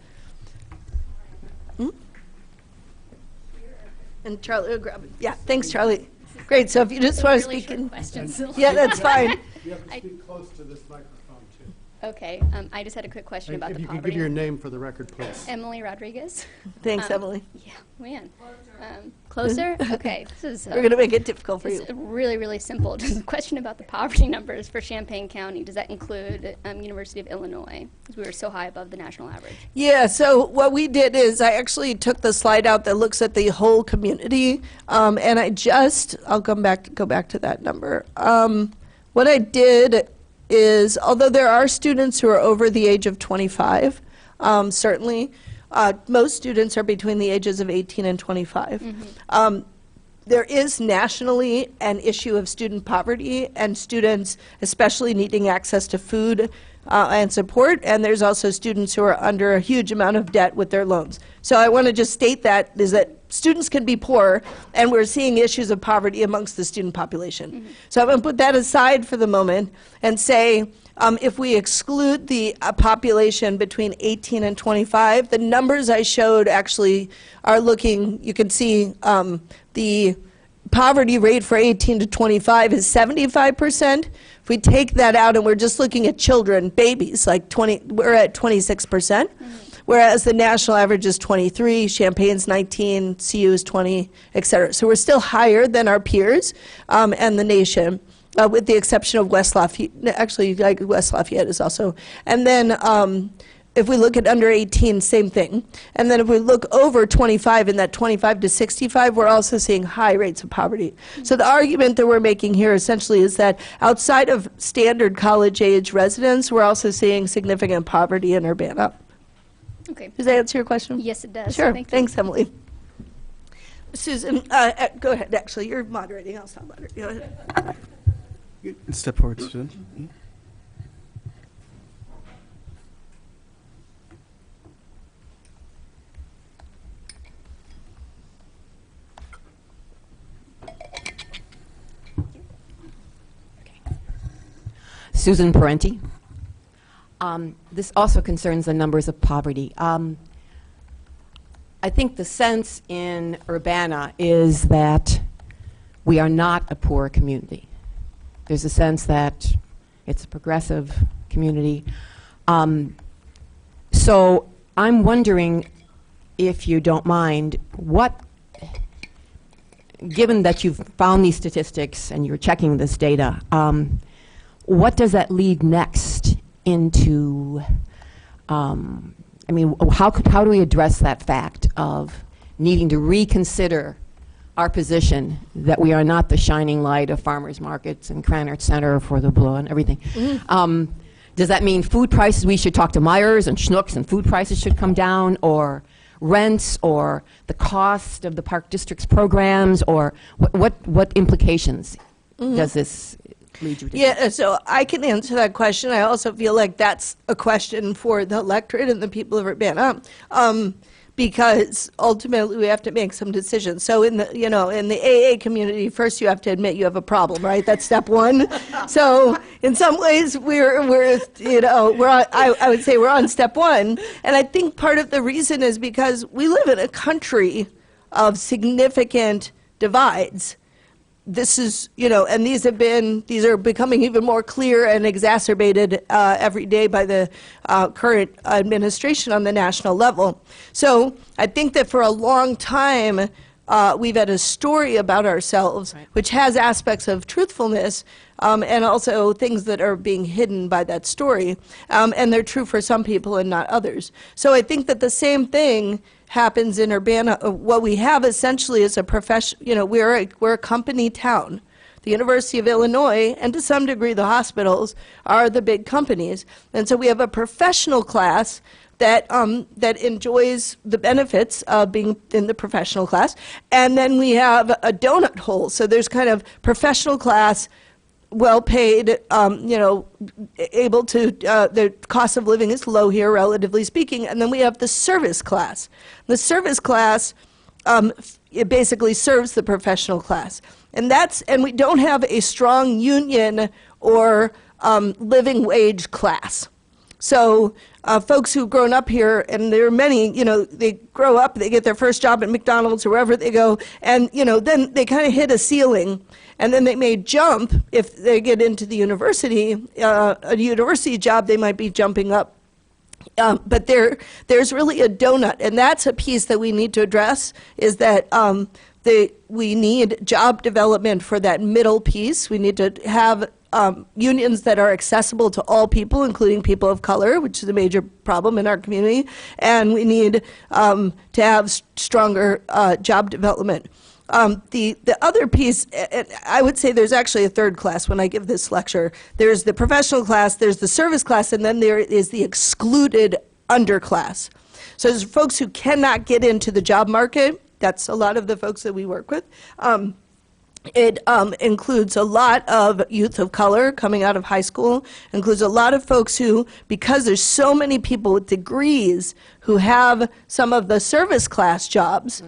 And Charlie will grab it. Yeah, thanks, Charlie. Great, so if you just want to really speak short in. questions. Yeah, that's fine. You have to speak close to this microphone, too. Okay, I just had a quick question And about if the you could poverty. give your name for the record, please. Emily Rodriguez. Thanks, Um, Emily. Yeah, man. Closer? Okay, this is We're going to make it difficult for you. it's really, really simple. Just a question about the poverty numbers for Champaign County. Does that include University of Illinois? Because we were so high above the national average. Yeah, so what we did is I actually took the slide out that looks at the whole community, and I'll go back to that number. What I did is, although there are students who are over the age of 25, certainly, most students are between the ages of 18 and 25. There is nationally an issue of student poverty and students especially needing access to food and support, and there's also students who are under a huge amount of debt with their loans. So I want to just state that students can be poor, and we're seeing issues of poverty amongst the student population. So I'm going to put that aside for the moment and say, if we exclude the population between 18 and 25, the numbers I showed actually are looking, you can see the poverty rate for 18 to 25 is 75%. If we take that out and we're just looking at children, babies, we're at 26%. Whereas the national average is 23, Champaign's 19, CU is 20, et cetera. So we're still higher than our peers and the nation. With the exception of West Lafayette. Actually, West Lafayette is also. And then if we look at under 18, same thing. And then if we look over 25, in that 25 to 65, we're also seeing high rates of poverty. So the argument that we're making here essentially is that outside of standard college-age residents, we're also seeing significant poverty in Urbana. Okay. Does that answer your question? Yes, it does. Sure. Thank you. Thanks, Emily. Susan, go ahead, actually. You're moderating. I'll stop moderating. Go ahead. Step forward, Susan. Susan Parenti. This also concerns the numbers of poverty. I think the sense in Urbana is that we are not a poor community. There's a sense that it's a progressive community. So I'm wondering, if you don't mind, given that you've found these statistics and you're checking this data, what does that lead next into, how do we address that fact of needing to reconsider our position that we are not the shining light of farmers markets and Cranard Center for the Blue and everything? Does that mean food prices, we should talk to Myers and Schnucks and food prices should come down, or rents, or the cost of the Park District's programs, or what implications does this lead you to? Yeah, so I can answer that question. I also feel like that's a question for the electorate and the people of Urbana, because ultimately we have to make some decisions. So in the AA community, first you have to admit you have a problem, right? That's step one. So in some ways I would say we're on step one. And I think part of the reason is because we live in a country of significant divides. This is, and these are becoming even more clear and exacerbated every day by the current administration on the national level. So I think that for a long time, we've had a story about ourselves, Right. which has aspects of truthfulness and also things that are being hidden by that story. And they're true for some people and not others. So I think that the same thing happens in Urbana. What we have essentially is a profession, we're a company town. The University of Illinois, and to some degree the hospitals, are the big companies. And so we have a professional class that enjoys the benefits of being in the professional class. And then we have a donut hole. So there's kind of professional class, well-paid, able to, the cost of living is low here, relatively speaking. And then we have the service class. The service class, it basically serves the professional class. And we don't have a strong union or living wage class. So folks who've grown up here, and there are many, they grow up, they get their first job at McDonald's or wherever they go, and, then they kind of hit a ceiling, and then they may jump if they get into the university, a university job, they might be jumping up. But there's really a donut, and that's a piece that we need to address, is that we need job development for that middle piece. We need to have unions that are accessible to all people, including people of color, which is a major problem in our community. And we need to have stronger job development. The other piece, I would say there's actually a third class when I give this lecture. There's the professional class, there's the service class, and then there is the excluded underclass. So there's folks who cannot get into the job market. That's a lot of the folks that we work with. It includes a lot of youth of color coming out of high school, includes a lot of folks who, because there's so many people with degrees who have some of the service class jobs,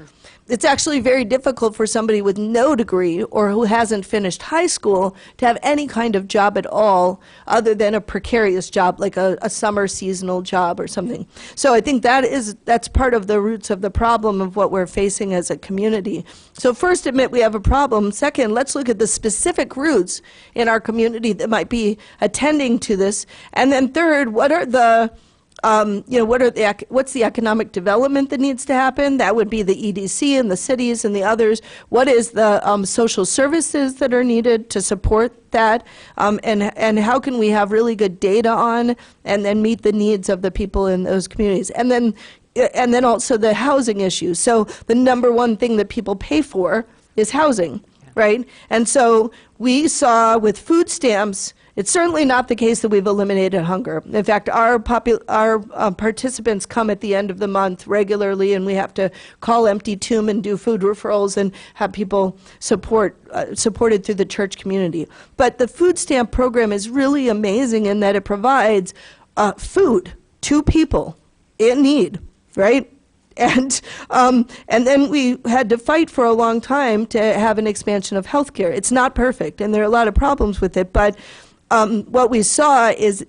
it's actually very difficult for somebody with no degree or who hasn't finished high school to have any kind of job at all other than a precarious job, like a summer seasonal job or something. So I think that's part of the roots of the problem of what we're facing as a community. So first, admit we have a problem. Second, let's look at the specific roots in our community that might be attending to this. And then third, what are the what's the economic development that needs to happen? That would be the EDC and the cities and the others. What is the social services that are needed to support that? And how can we have really good data on and then meet the needs of the people in those communities? And then also the housing issue. So the number one thing that people pay for is housing, right? And so we saw with food stamps, it's certainly not the case that we've eliminated hunger. In fact, our participants come at the end of the month regularly, and we have to call Empty Tomb and do food referrals and have people supported through the church community. But the food stamp program is really amazing in that it provides food to people in need, right? And then we had to fight for a long time to have an expansion of healthcare. It's not perfect, and there are a lot of problems with it, but what we saw is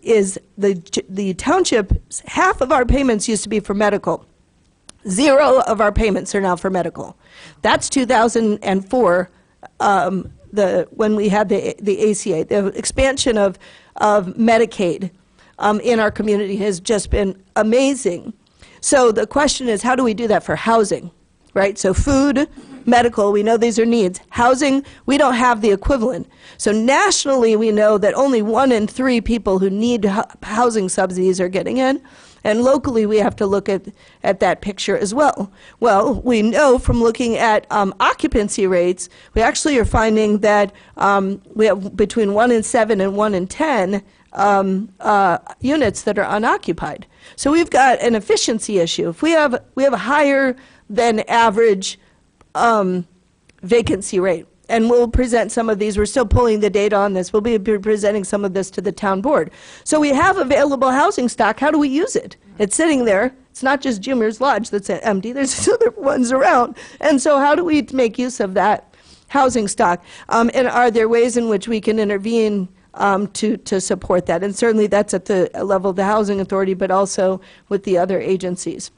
the township, half of our payments used to be for medical. 0 of our payments are now for medical. That's 2004, when we had the ACA. The expansion of Medicaid in our community has just been amazing. So the question is, how do we do that for housing, right? So food, medical, we know these are needs. Housing, we don't have the equivalent. So nationally, we know that only 1 in 3 people who need housing subsidies are getting in. And locally, we have to look at that picture as well. Well, we know from looking at occupancy rates, we actually are finding that we have between 1 in 7 and 1 in 10 units that are unoccupied. So we've got an efficiency issue. If we have a higher than average vacancy rate. And we'll present some of these. We're still pulling the data on this. We'll be presenting some of this to the town board. So we have available housing stock. How do we use it? It's sitting there. It's not just Junior's Lodge that's empty. There's other ones around. And so how do we make use of that housing stock? And are there ways in which we can intervene to support that? And certainly that's at the level of the Housing Authority, but also with the other agencies.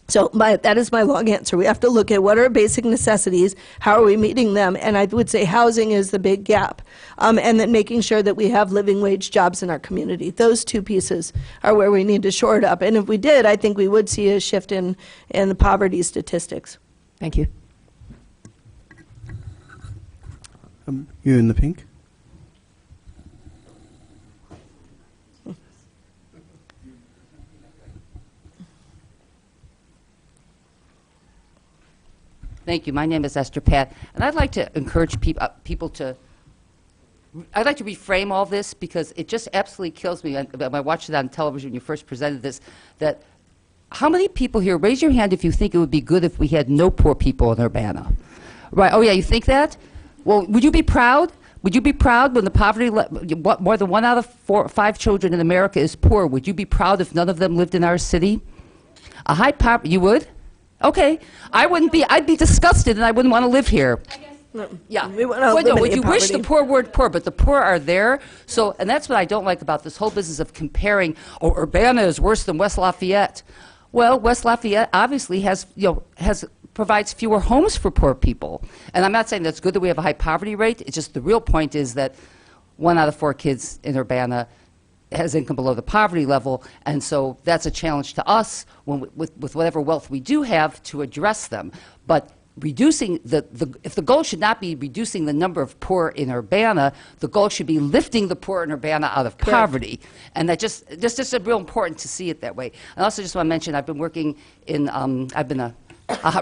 So that is my long answer. We have to look at what are basic necessities, how are we meeting them, and I would say housing is the big gap, and then making sure that we have living wage jobs in our community. Those two pieces are where we need to shore it up, and if we did, I think we would see a shift in the poverty statistics. Thank you. You in the pink? Thank you. My name is Esther Pat, and I'd like to encourage people to. I'd like to reframe all this because it just absolutely kills me. I watched it on television when you first presented this. That how many people here? Raise your hand if you think it would be good if we had no poor people in Urbana. Right? Oh yeah, you think that? Well, would you be proud? Would you be proud when the poverty, more than 1 out of 5 children in America is poor? Would you be proud if none of them lived in our city? A high poverty, you would? Okay, I wouldn't be. I'd be disgusted, and I wouldn't want to live here. Yeah. We want to Well, no, eliminate you wish the poverty. poor weren't poor, but the poor are there. So, and that's what I don't like about this whole business of comparing. Oh, Urbana is worse than West Lafayette. Well, West Lafayette obviously provides fewer homes for poor people. And I'm not saying that's good that we have a high poverty rate. It's just the real point is that 1 out of 4 kids in Urbana has income below the poverty level, and so that's a challenge to us with whatever wealth we do have to address them. But reducing if the goal should not be reducing the number of poor in Urbana, the goal should be lifting the poor in Urbana out of poverty. And that just real important to see it that way. I also just want to mention I've been working in I've been a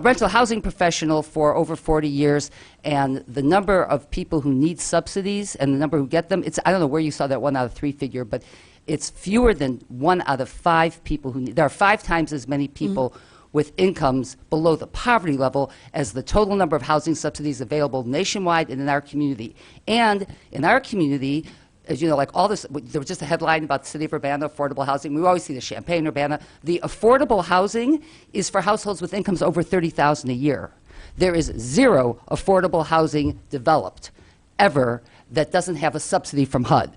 rental housing professional for over 40 years, and the number of people who need subsidies and the number who get them, I don't know where you saw that 1 out of 3 figure, but it's fewer than 1 out of 5 people who need. There are 5 times as many people with incomes below the poverty level as the total number of housing subsidies available nationwide and in our community. And in our community, as you know, like all this, there was just a headline about the city of Urbana, affordable housing. We always see the Champaign, Urbana. The affordable housing is for households with incomes over $30,000 a year. There is 0 affordable housing developed ever that doesn't have a subsidy from HUD.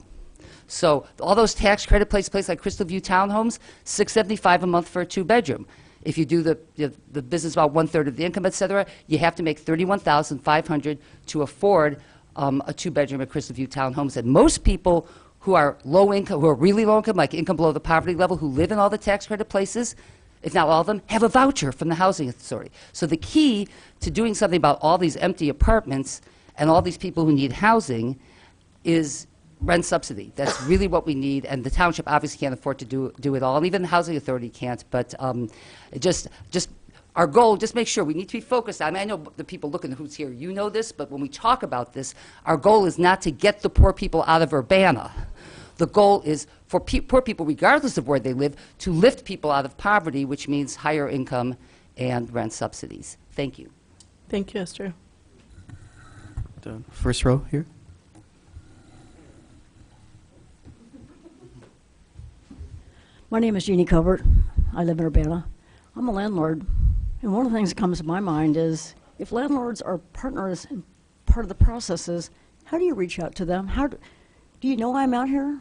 So all those tax credit places like Crystal View Townhomes, $675 a month for a 2-bedroom. If you do the business about 1/3 of the income, et cetera, you have to make $31,500 to afford a 2-bedroom at Crystal View Townhomes. And most people who are low income, who are really low income, like income below the poverty level, who live in all the tax credit places, if not all of them, have a voucher from the housing authority. So the key to doing something about all these empty apartments and all these people who need housing is rent subsidy. That's really what we need, and the township obviously can't afford to do it all, and even the housing authority can't. But just our goal, just make sure we need to be focused on. I know the people looking who's here, you know this, but when we talk about this, our goal is not to get the poor people out of Urbana. The goal is for poor people, regardless of where they live, to lift people out of poverty, which means higher income and rent subsidies. Thank you. Thank you, Esther. First row here. My name is Jeannie Covert. I live in Urbana. I'm a landlord, and one of the things that comes to my mind is if landlords are partners in part of the processes, how do you reach out to them? Do you know I'm out here?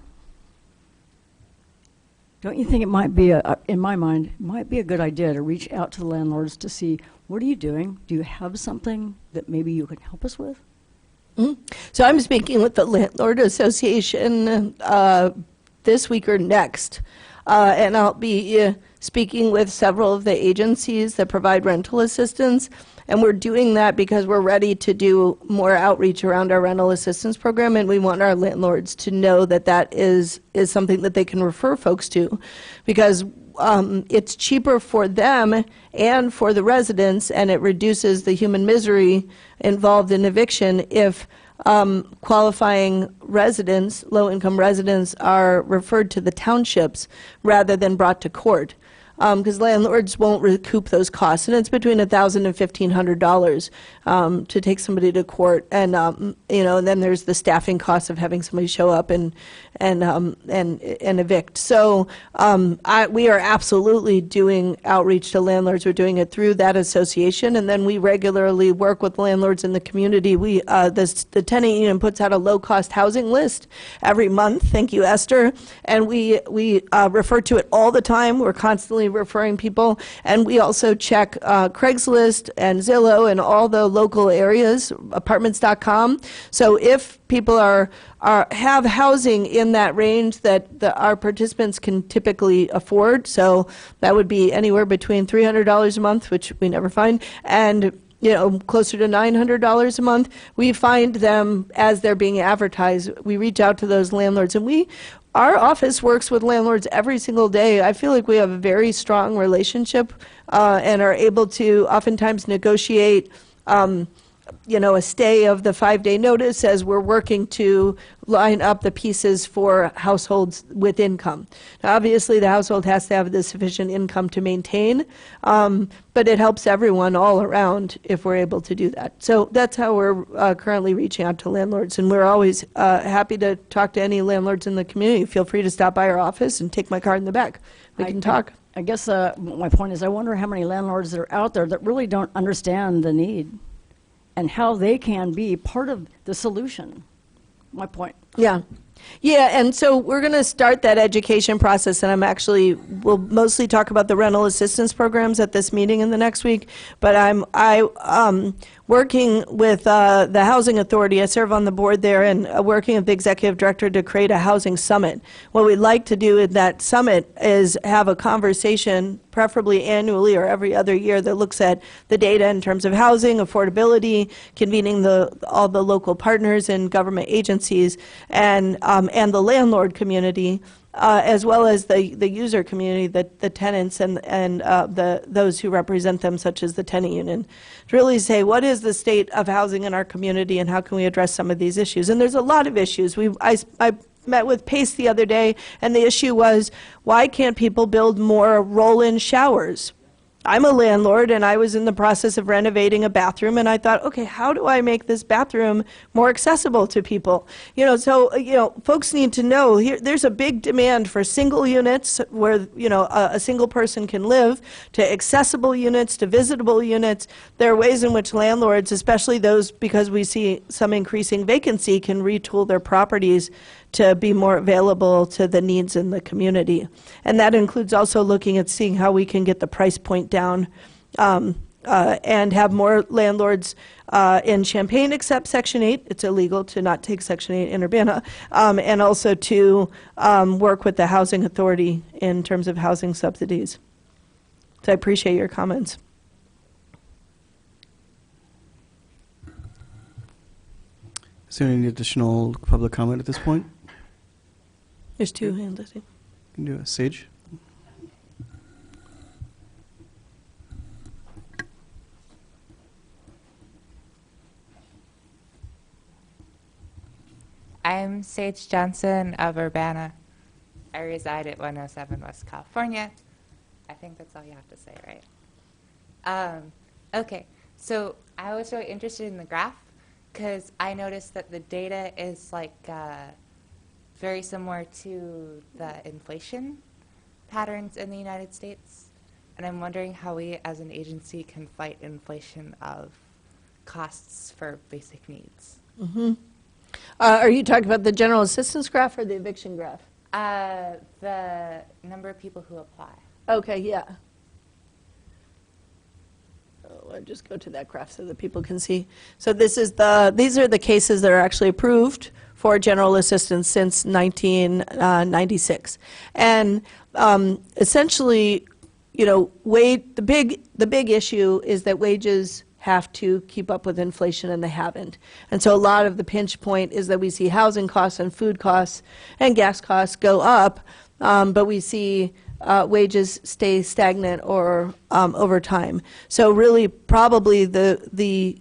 Don't you think it might be, in my mind, it might be a good idea to reach out to the landlords to see, what are you doing? Do you have something that maybe you can help us with? So I'm speaking with the Landlord Association this week or next. And I'll be speaking with several of the agencies that provide rental assistance. And we're doing that because we're ready to do more outreach around our rental assistance program. And we want our landlords to know that that is something that they can refer folks to. Because it's cheaper for them and for the residents, and it reduces the human misery involved in eviction if qualifying residents, low-income residents, are referred to the townships rather than brought to court. Because landlords won't recoup those costs, and it's between $1,000 and $1,500 to take somebody to court, and and then there's the staffing costs of having somebody show up and evict. So we are absolutely doing outreach to landlords. We're doing it through that association, and then we regularly work with landlords in the community. The tenant union puts out a low-cost housing list every month. Thank you, Esther. And we refer to it all the time. We're constantly referring people, and we also check Craigslist and Zillow and all the local areas, apartments.com. So if people have housing in that range that our participants can typically afford, so that would be anywhere between $300 a month, which we never find, and closer to $900 a month. We find them as they're being advertised. We reach out to those landlords, and our office works with landlords every single day. I feel like we have a very strong relationship and are able to oftentimes negotiate a stay of the 5-day notice as we're working to line up the pieces for households with income. Now, obviously, the household has to have the sufficient income to maintain, but it helps everyone all around if we're able to do that. So that's how we're currently reaching out to landlords, and we're always happy to talk to any landlords in the community. Feel free to stop by our office and take my card in the back. We can talk. I guess my point is I wonder how many landlords are out there that really don't understand the need and how they can be part of the solution. My point. Yeah. Yeah, and so we're going to start that education process, and we'll mostly talk about the rental assistance programs at this meeting in the next week, but I'm working with the Housing Authority. I serve on the board there, and working with the executive director to create a housing summit. What we'd like to do in that summit is have a conversation, preferably annually or every other year, that looks at the data in terms of housing, affordability, convening all the local partners and government agencies, and the landlord community, as well as the user community, the tenants and those who represent them, such as the tenant union, to really say what is the state of housing in our community and how can we address some of these issues. And there's a lot of issues. I met with Pace the other day, and the issue was, why can't people build more roll-in showers? I'm a landlord, and I was in the process of renovating a bathroom, and I thought, okay, how do I make this bathroom more accessible to people? Folks need to know there's a big demand for single units where, a single person can live, to accessible units, to visitable units. There are ways in which landlords, especially those, because we see some increasing vacancy, can retool their properties to be more available to the needs in the community. And that includes also looking at seeing how we can get the price point down and have more landlords in Champaign accept Section 8. It's illegal to not take Section 8 in Urbana. And also to work with the Housing Authority in terms of housing subsidies. So I appreciate your comments. Is there any additional public comment at this point? There's two hands, I think. You can do a Sage. I'm Sage Johnson of Urbana. I reside at 107 West California. I think that's all you have to say, right? Okay, so I was really interested in the graph because I noticed that the data is very similar to the inflation patterns in the United States. And I'm wondering how we as an agency can fight inflation of costs for basic needs. Mm-hmm. Are you talking about the general assistance graph or the eviction graph? The number of people who apply. Okay, yeah. I'll just go to that graph so that people can see. So these are the cases that are actually approved for general assistance since 1996. And essentially, the big issue is that wages have to keep up with inflation, and they haven't. And so a lot of the pinch point is that we see housing costs and food costs and gas costs go up, but we see wages stay stagnant or over time. So really, probably there's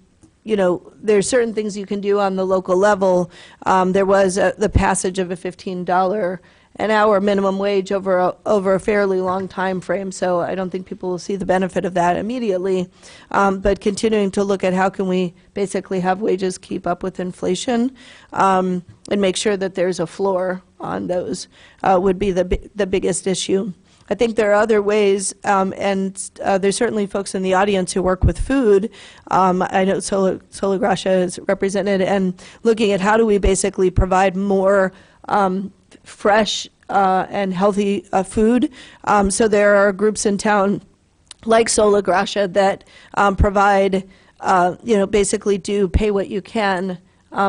certain things you can do on the local level. There was the passage of a $15 an hour minimum wage over a fairly long time frame, so I don't think people will see the benefit of that immediately. But continuing to look at how can we basically have wages keep up with inflation and make sure that there's a floor on those would be the biggest issue. I think there are other ways, and there's certainly folks in the audience who work with food. I know Sola Gracia is represented, and looking at how do we basically provide more fresh and healthy food. So there are groups in town like Sola Gracia that provide, basically do pay what you can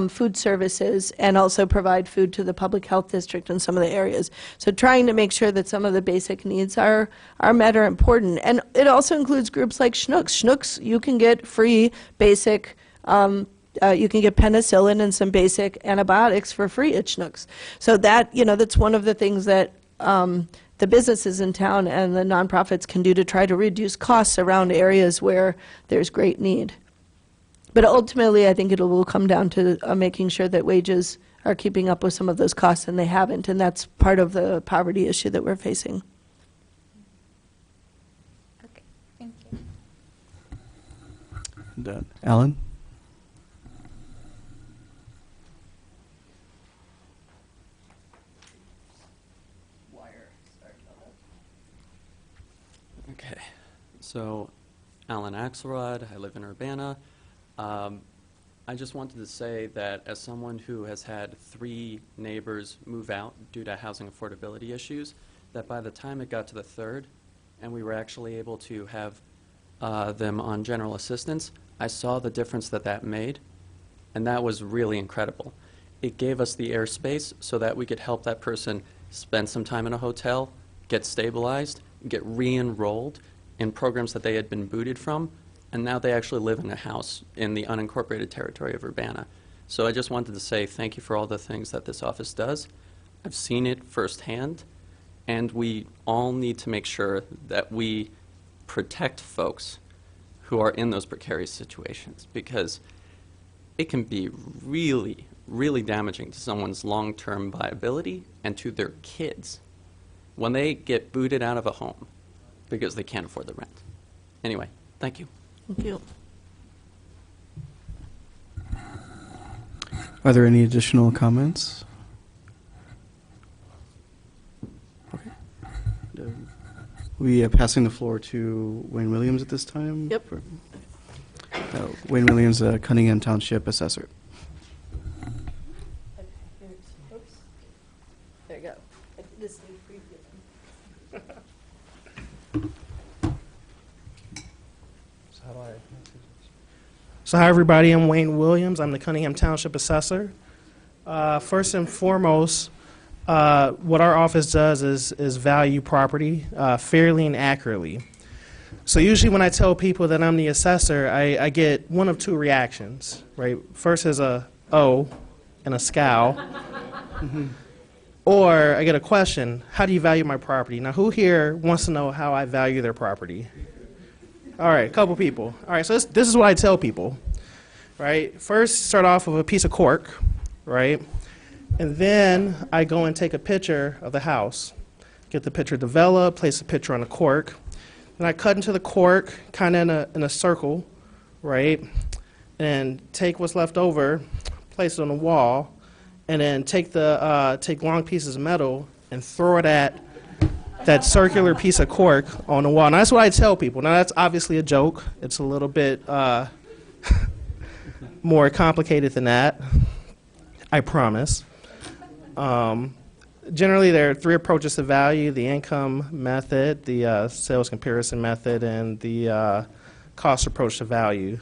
food services and also provide food to the public health district in some of the areas. So trying to make sure that some of the basic needs are met are important. And it also includes groups like Schnucks. Schnucks, you can get free basic, you can get penicillin and some basic antibiotics for free at Schnucks. So that, that's one of the things that the businesses in town and the nonprofits can do to try to reduce costs around areas where there's great need. But ultimately, I think it will come down to making sure that wages are keeping up with some of those costs, and they haven't, and that's part of the poverty issue that we're facing. Okay, thank you. And, Alan? Okay, so Alan Axelrod, I live in Urbana. I just wanted to say that as someone who has had 3 neighbors move out due to housing affordability issues, that by the time it got to the 3rd and we were actually able to have them on general assistance, I saw the difference that that made, and that was really incredible. It gave us the airspace so that we could help that person spend some time in a hotel, get stabilized, get re-enrolled in programs that they had been booted from, and now they actually live in a house in the unincorporated territory of Urbana. So I just wanted to say thank you for all the things that this office does. I've seen it firsthand, and we all need to make sure that we protect folks who are in those precarious situations, because it can be really, really damaging to someone's long-term viability and to their kids when they get booted out of a home because they can't afford the rent. Anyway, thank you. Thank you. Are there any additional comments? Okay. We are passing the floor to Wayne Williams at this time. Yep. Wayne Williams, Cunningham Township Assessor. Oops. There you go. This new preview. So hi everybody, I'm Wayne Williams. I'm the Cunningham Township Assessor. First and foremost, what our office does is value property fairly and accurately. So usually when I tell people that I'm the assessor, I get one of 2 reactions, right? First is a "oh" and a scowl. Or I get a question, how do you value my property? Now who here wants to know how I value their property? All right, a couple people. All right, so this is what I tell people, right? First, start off with a piece of cork, right? And then I go and take a picture of the house, get the picture developed, place the picture on the cork. Then I cut into the cork, kind of in a circle, right? And take what's left over, place it on the wall, and then take long pieces of metal and throw it at that circular piece of cork on the wall. And that's what I tell people. Now, that's obviously a joke. It's a little bit more complicated than that, I promise. Generally, there are 3 approaches to value: the income method, the sales comparison method, and the cost approach to value.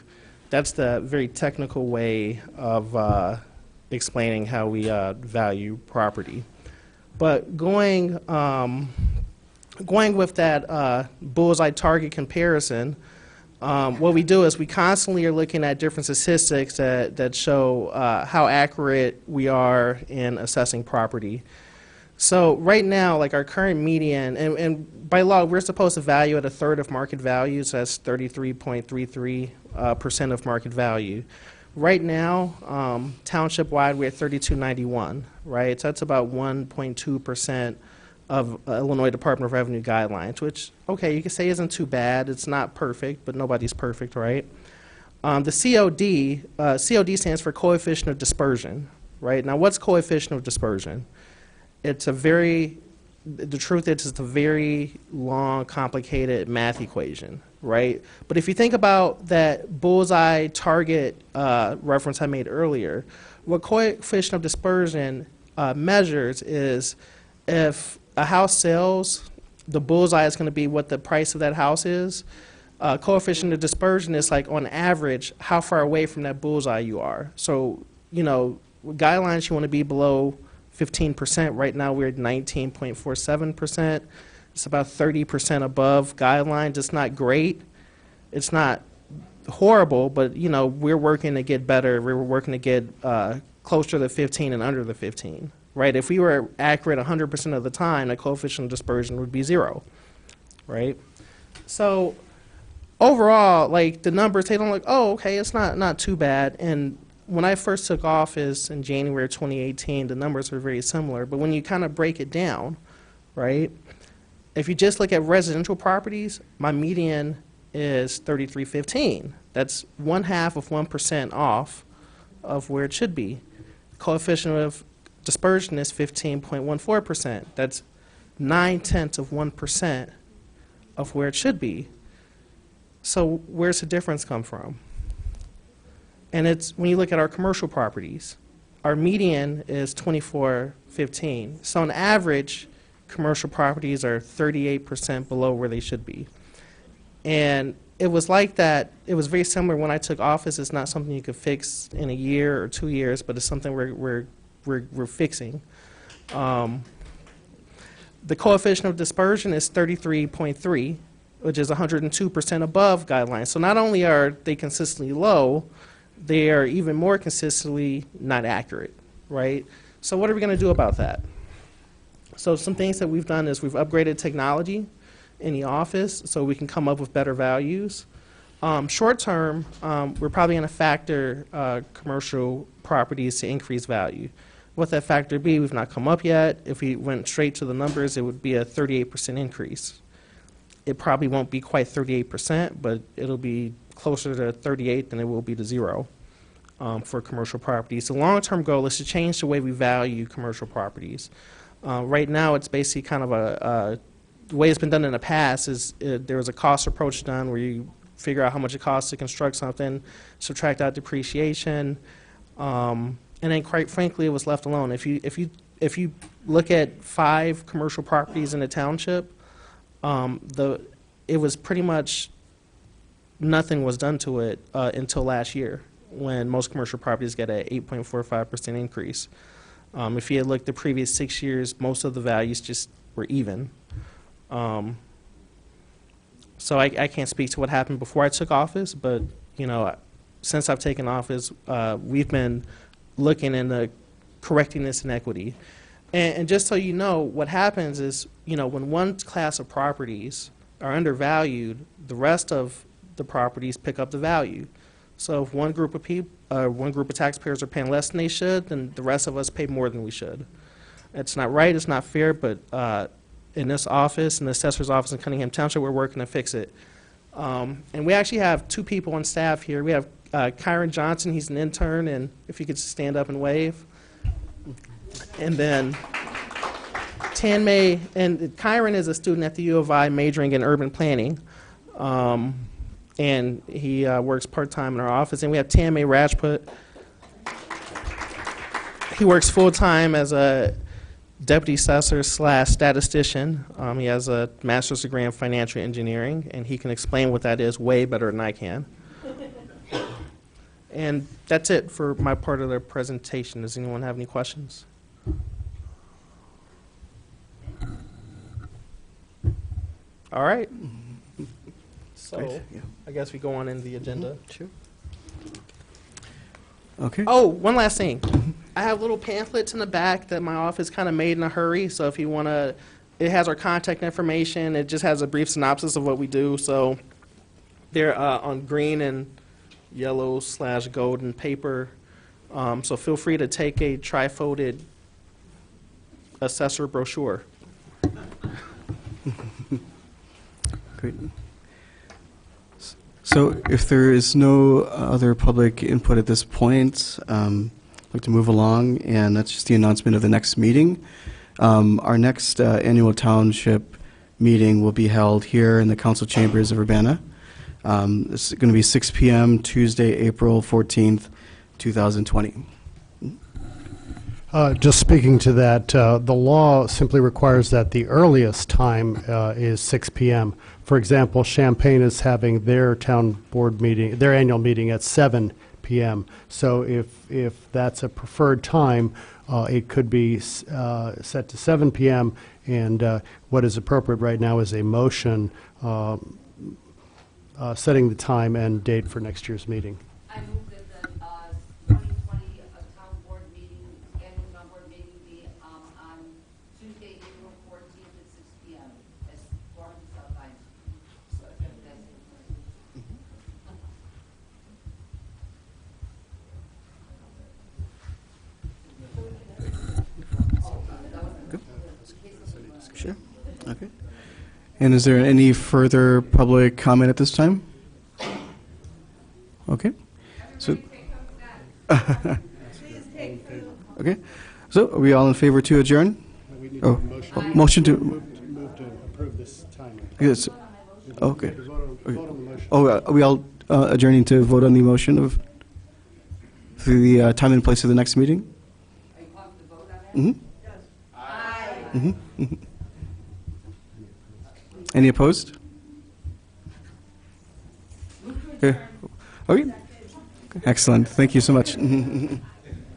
That's the very technical way of explaining how we value property. But going with that bullseye target comparison, what we do is we constantly are looking at different statistics that show how accurate we are in assessing property. So right now, like our current median, and by law, we're supposed to value at 1/3 of market value, so that's 33.33% of market value. Right now, township-wide, we're at 3291, right? So that's about 1.2% of Illinois Department of Revenue guidelines, which, okay, you can say isn't too bad. It's not perfect, but nobody's perfect, right? The COD stands for coefficient of dispersion, right? Now, what's coefficient of dispersion? The truth is it's a very long, complicated math equation, right? But if you think about that bullseye target reference I made earlier, what coefficient of dispersion measures is if a house sells, the bullseye is going to be what the price of that house is. Coefficient of dispersion is like on average how far away from that bullseye you are. So guidelines, you want to be below 15%. Right now, we're at 19.47%. It's about 30% above guidelines. It's not great. It's not horrible, but, we're working to get better. We're working to get closer to the 15 and under the 15, right? If we were accurate 100% of the time, the coefficient of dispersion would be 0, right? So overall, like, the numbers, they don't look, oh, okay, it's not too bad. And when I first took office in January of 2018, the numbers were very similar. But when you kind of break it down, right, if you just look at residential properties, my median is 3315. That's 1/2 of 1% off of where it should be. Coefficient of dispersion is 15.14%. That's 9/10 of 1% of where it should be. So where's the difference come from? And it's when you look at our commercial properties, our median is 2415. So on average, commercial properties are 38% below where they should be. And it was like that. It was very similar when I took office. It's not something you could fix in a year or 2 years, but it's something we're fixing. The coefficient of dispersion is 33.3, which is 102% above guidelines. So not only are they consistently low, they are even more consistently not accurate, right? So what are we going to do about that? So some things that we've done is we've upgraded technology in the office so we can come up with better values. Short term, we're probably going to factor commercial properties to increase value. What that factor be, we've not come up yet. If we went straight to the numbers, it would be a 38% increase. It probably won't be quite 38%, but it'll be closer to 38 than it will be to 0 for commercial properties. The long-term goal is to change the way we value commercial properties. Right now, it's basically kind of the way it's been done in the past is there was a cost approach done where you figure out how much it costs to construct something, subtract out depreciation, and then quite frankly, it was left alone. If you look at 5 commercial properties in the township, it was pretty much nothing was done to it until last year, when most commercial properties get an 8.45% increase. If you had looked the previous 6 years, most of the values just were even. So I can't speak to what happened before I took office, but since I've taken office, we've been looking into correcting this inequity. And just so you know, what happens is, when one class of properties are undervalued, the rest of the properties pick up the value. So if one group of taxpayers are paying less than they should, then the rest of us pay more than we should. It's not right, it's not fair, but in this office, in the assessor's office in Cunningham Township, we're working to fix it. And we actually have 2 people on staff here. We have Kyron Johnson, he's an intern, and if you could stand up and wave. And then Tanmay, and Kyron is a student at the U of I majoring in urban planning. And he works part-time in our office. And we have Tanmay Rajput. He works full-time as a deputy assessor / statistician. He has a master's degree in financial engineering, and he can explain what that is way better than I can. And that's it for my part of the presentation. Does anyone have any questions? All right. So I guess we go on in the agenda. Sure. Okay. Oh, one last thing. I have little pamphlets in the back that my office kind of made in a hurry. So if you want to, it has our contact information. It just has a brief synopsis of what we do. So they're on green and yellow / golden paper. So feel free to take a tri-folded assessor brochure. Great. So if there is no other public input at this point, I'd like to move along, and that's just the announcement of the next meeting. Our next annual township meeting will be held here in the council chambers of Urbana. This is going to be 6 p.m. Tuesday, April 14th, 2020. Just speaking to that, the law simply requires that the earliest time is 6 p.m. For example, Champaign is having their town board meeting, their annual meeting at 7 p.m. PM. So if that's a preferred time, it could be set to 7 PM, and what is appropriate right now is a motion setting the time and date for next year's meeting. I move that the 2020 town board meeting, annual town board meeting be on Tuesday, April 14th at 6 PM as formed as outlined. Sure. Okay. And is there any further public comment at this time? Okay. So. Okay. So are we all in favor to adjourn? We need Oh, motion to. Move to approve this timing. Yes. Okay. Vote on the motion. Oh, are we all adjourning to vote on the motion of the time and place of the next meeting? Are you calling the vote on that? Mm-hmm. Mm-hmm. Mm-hmm. Any opposed? Okay. Okay. Excellent. Thank you so much.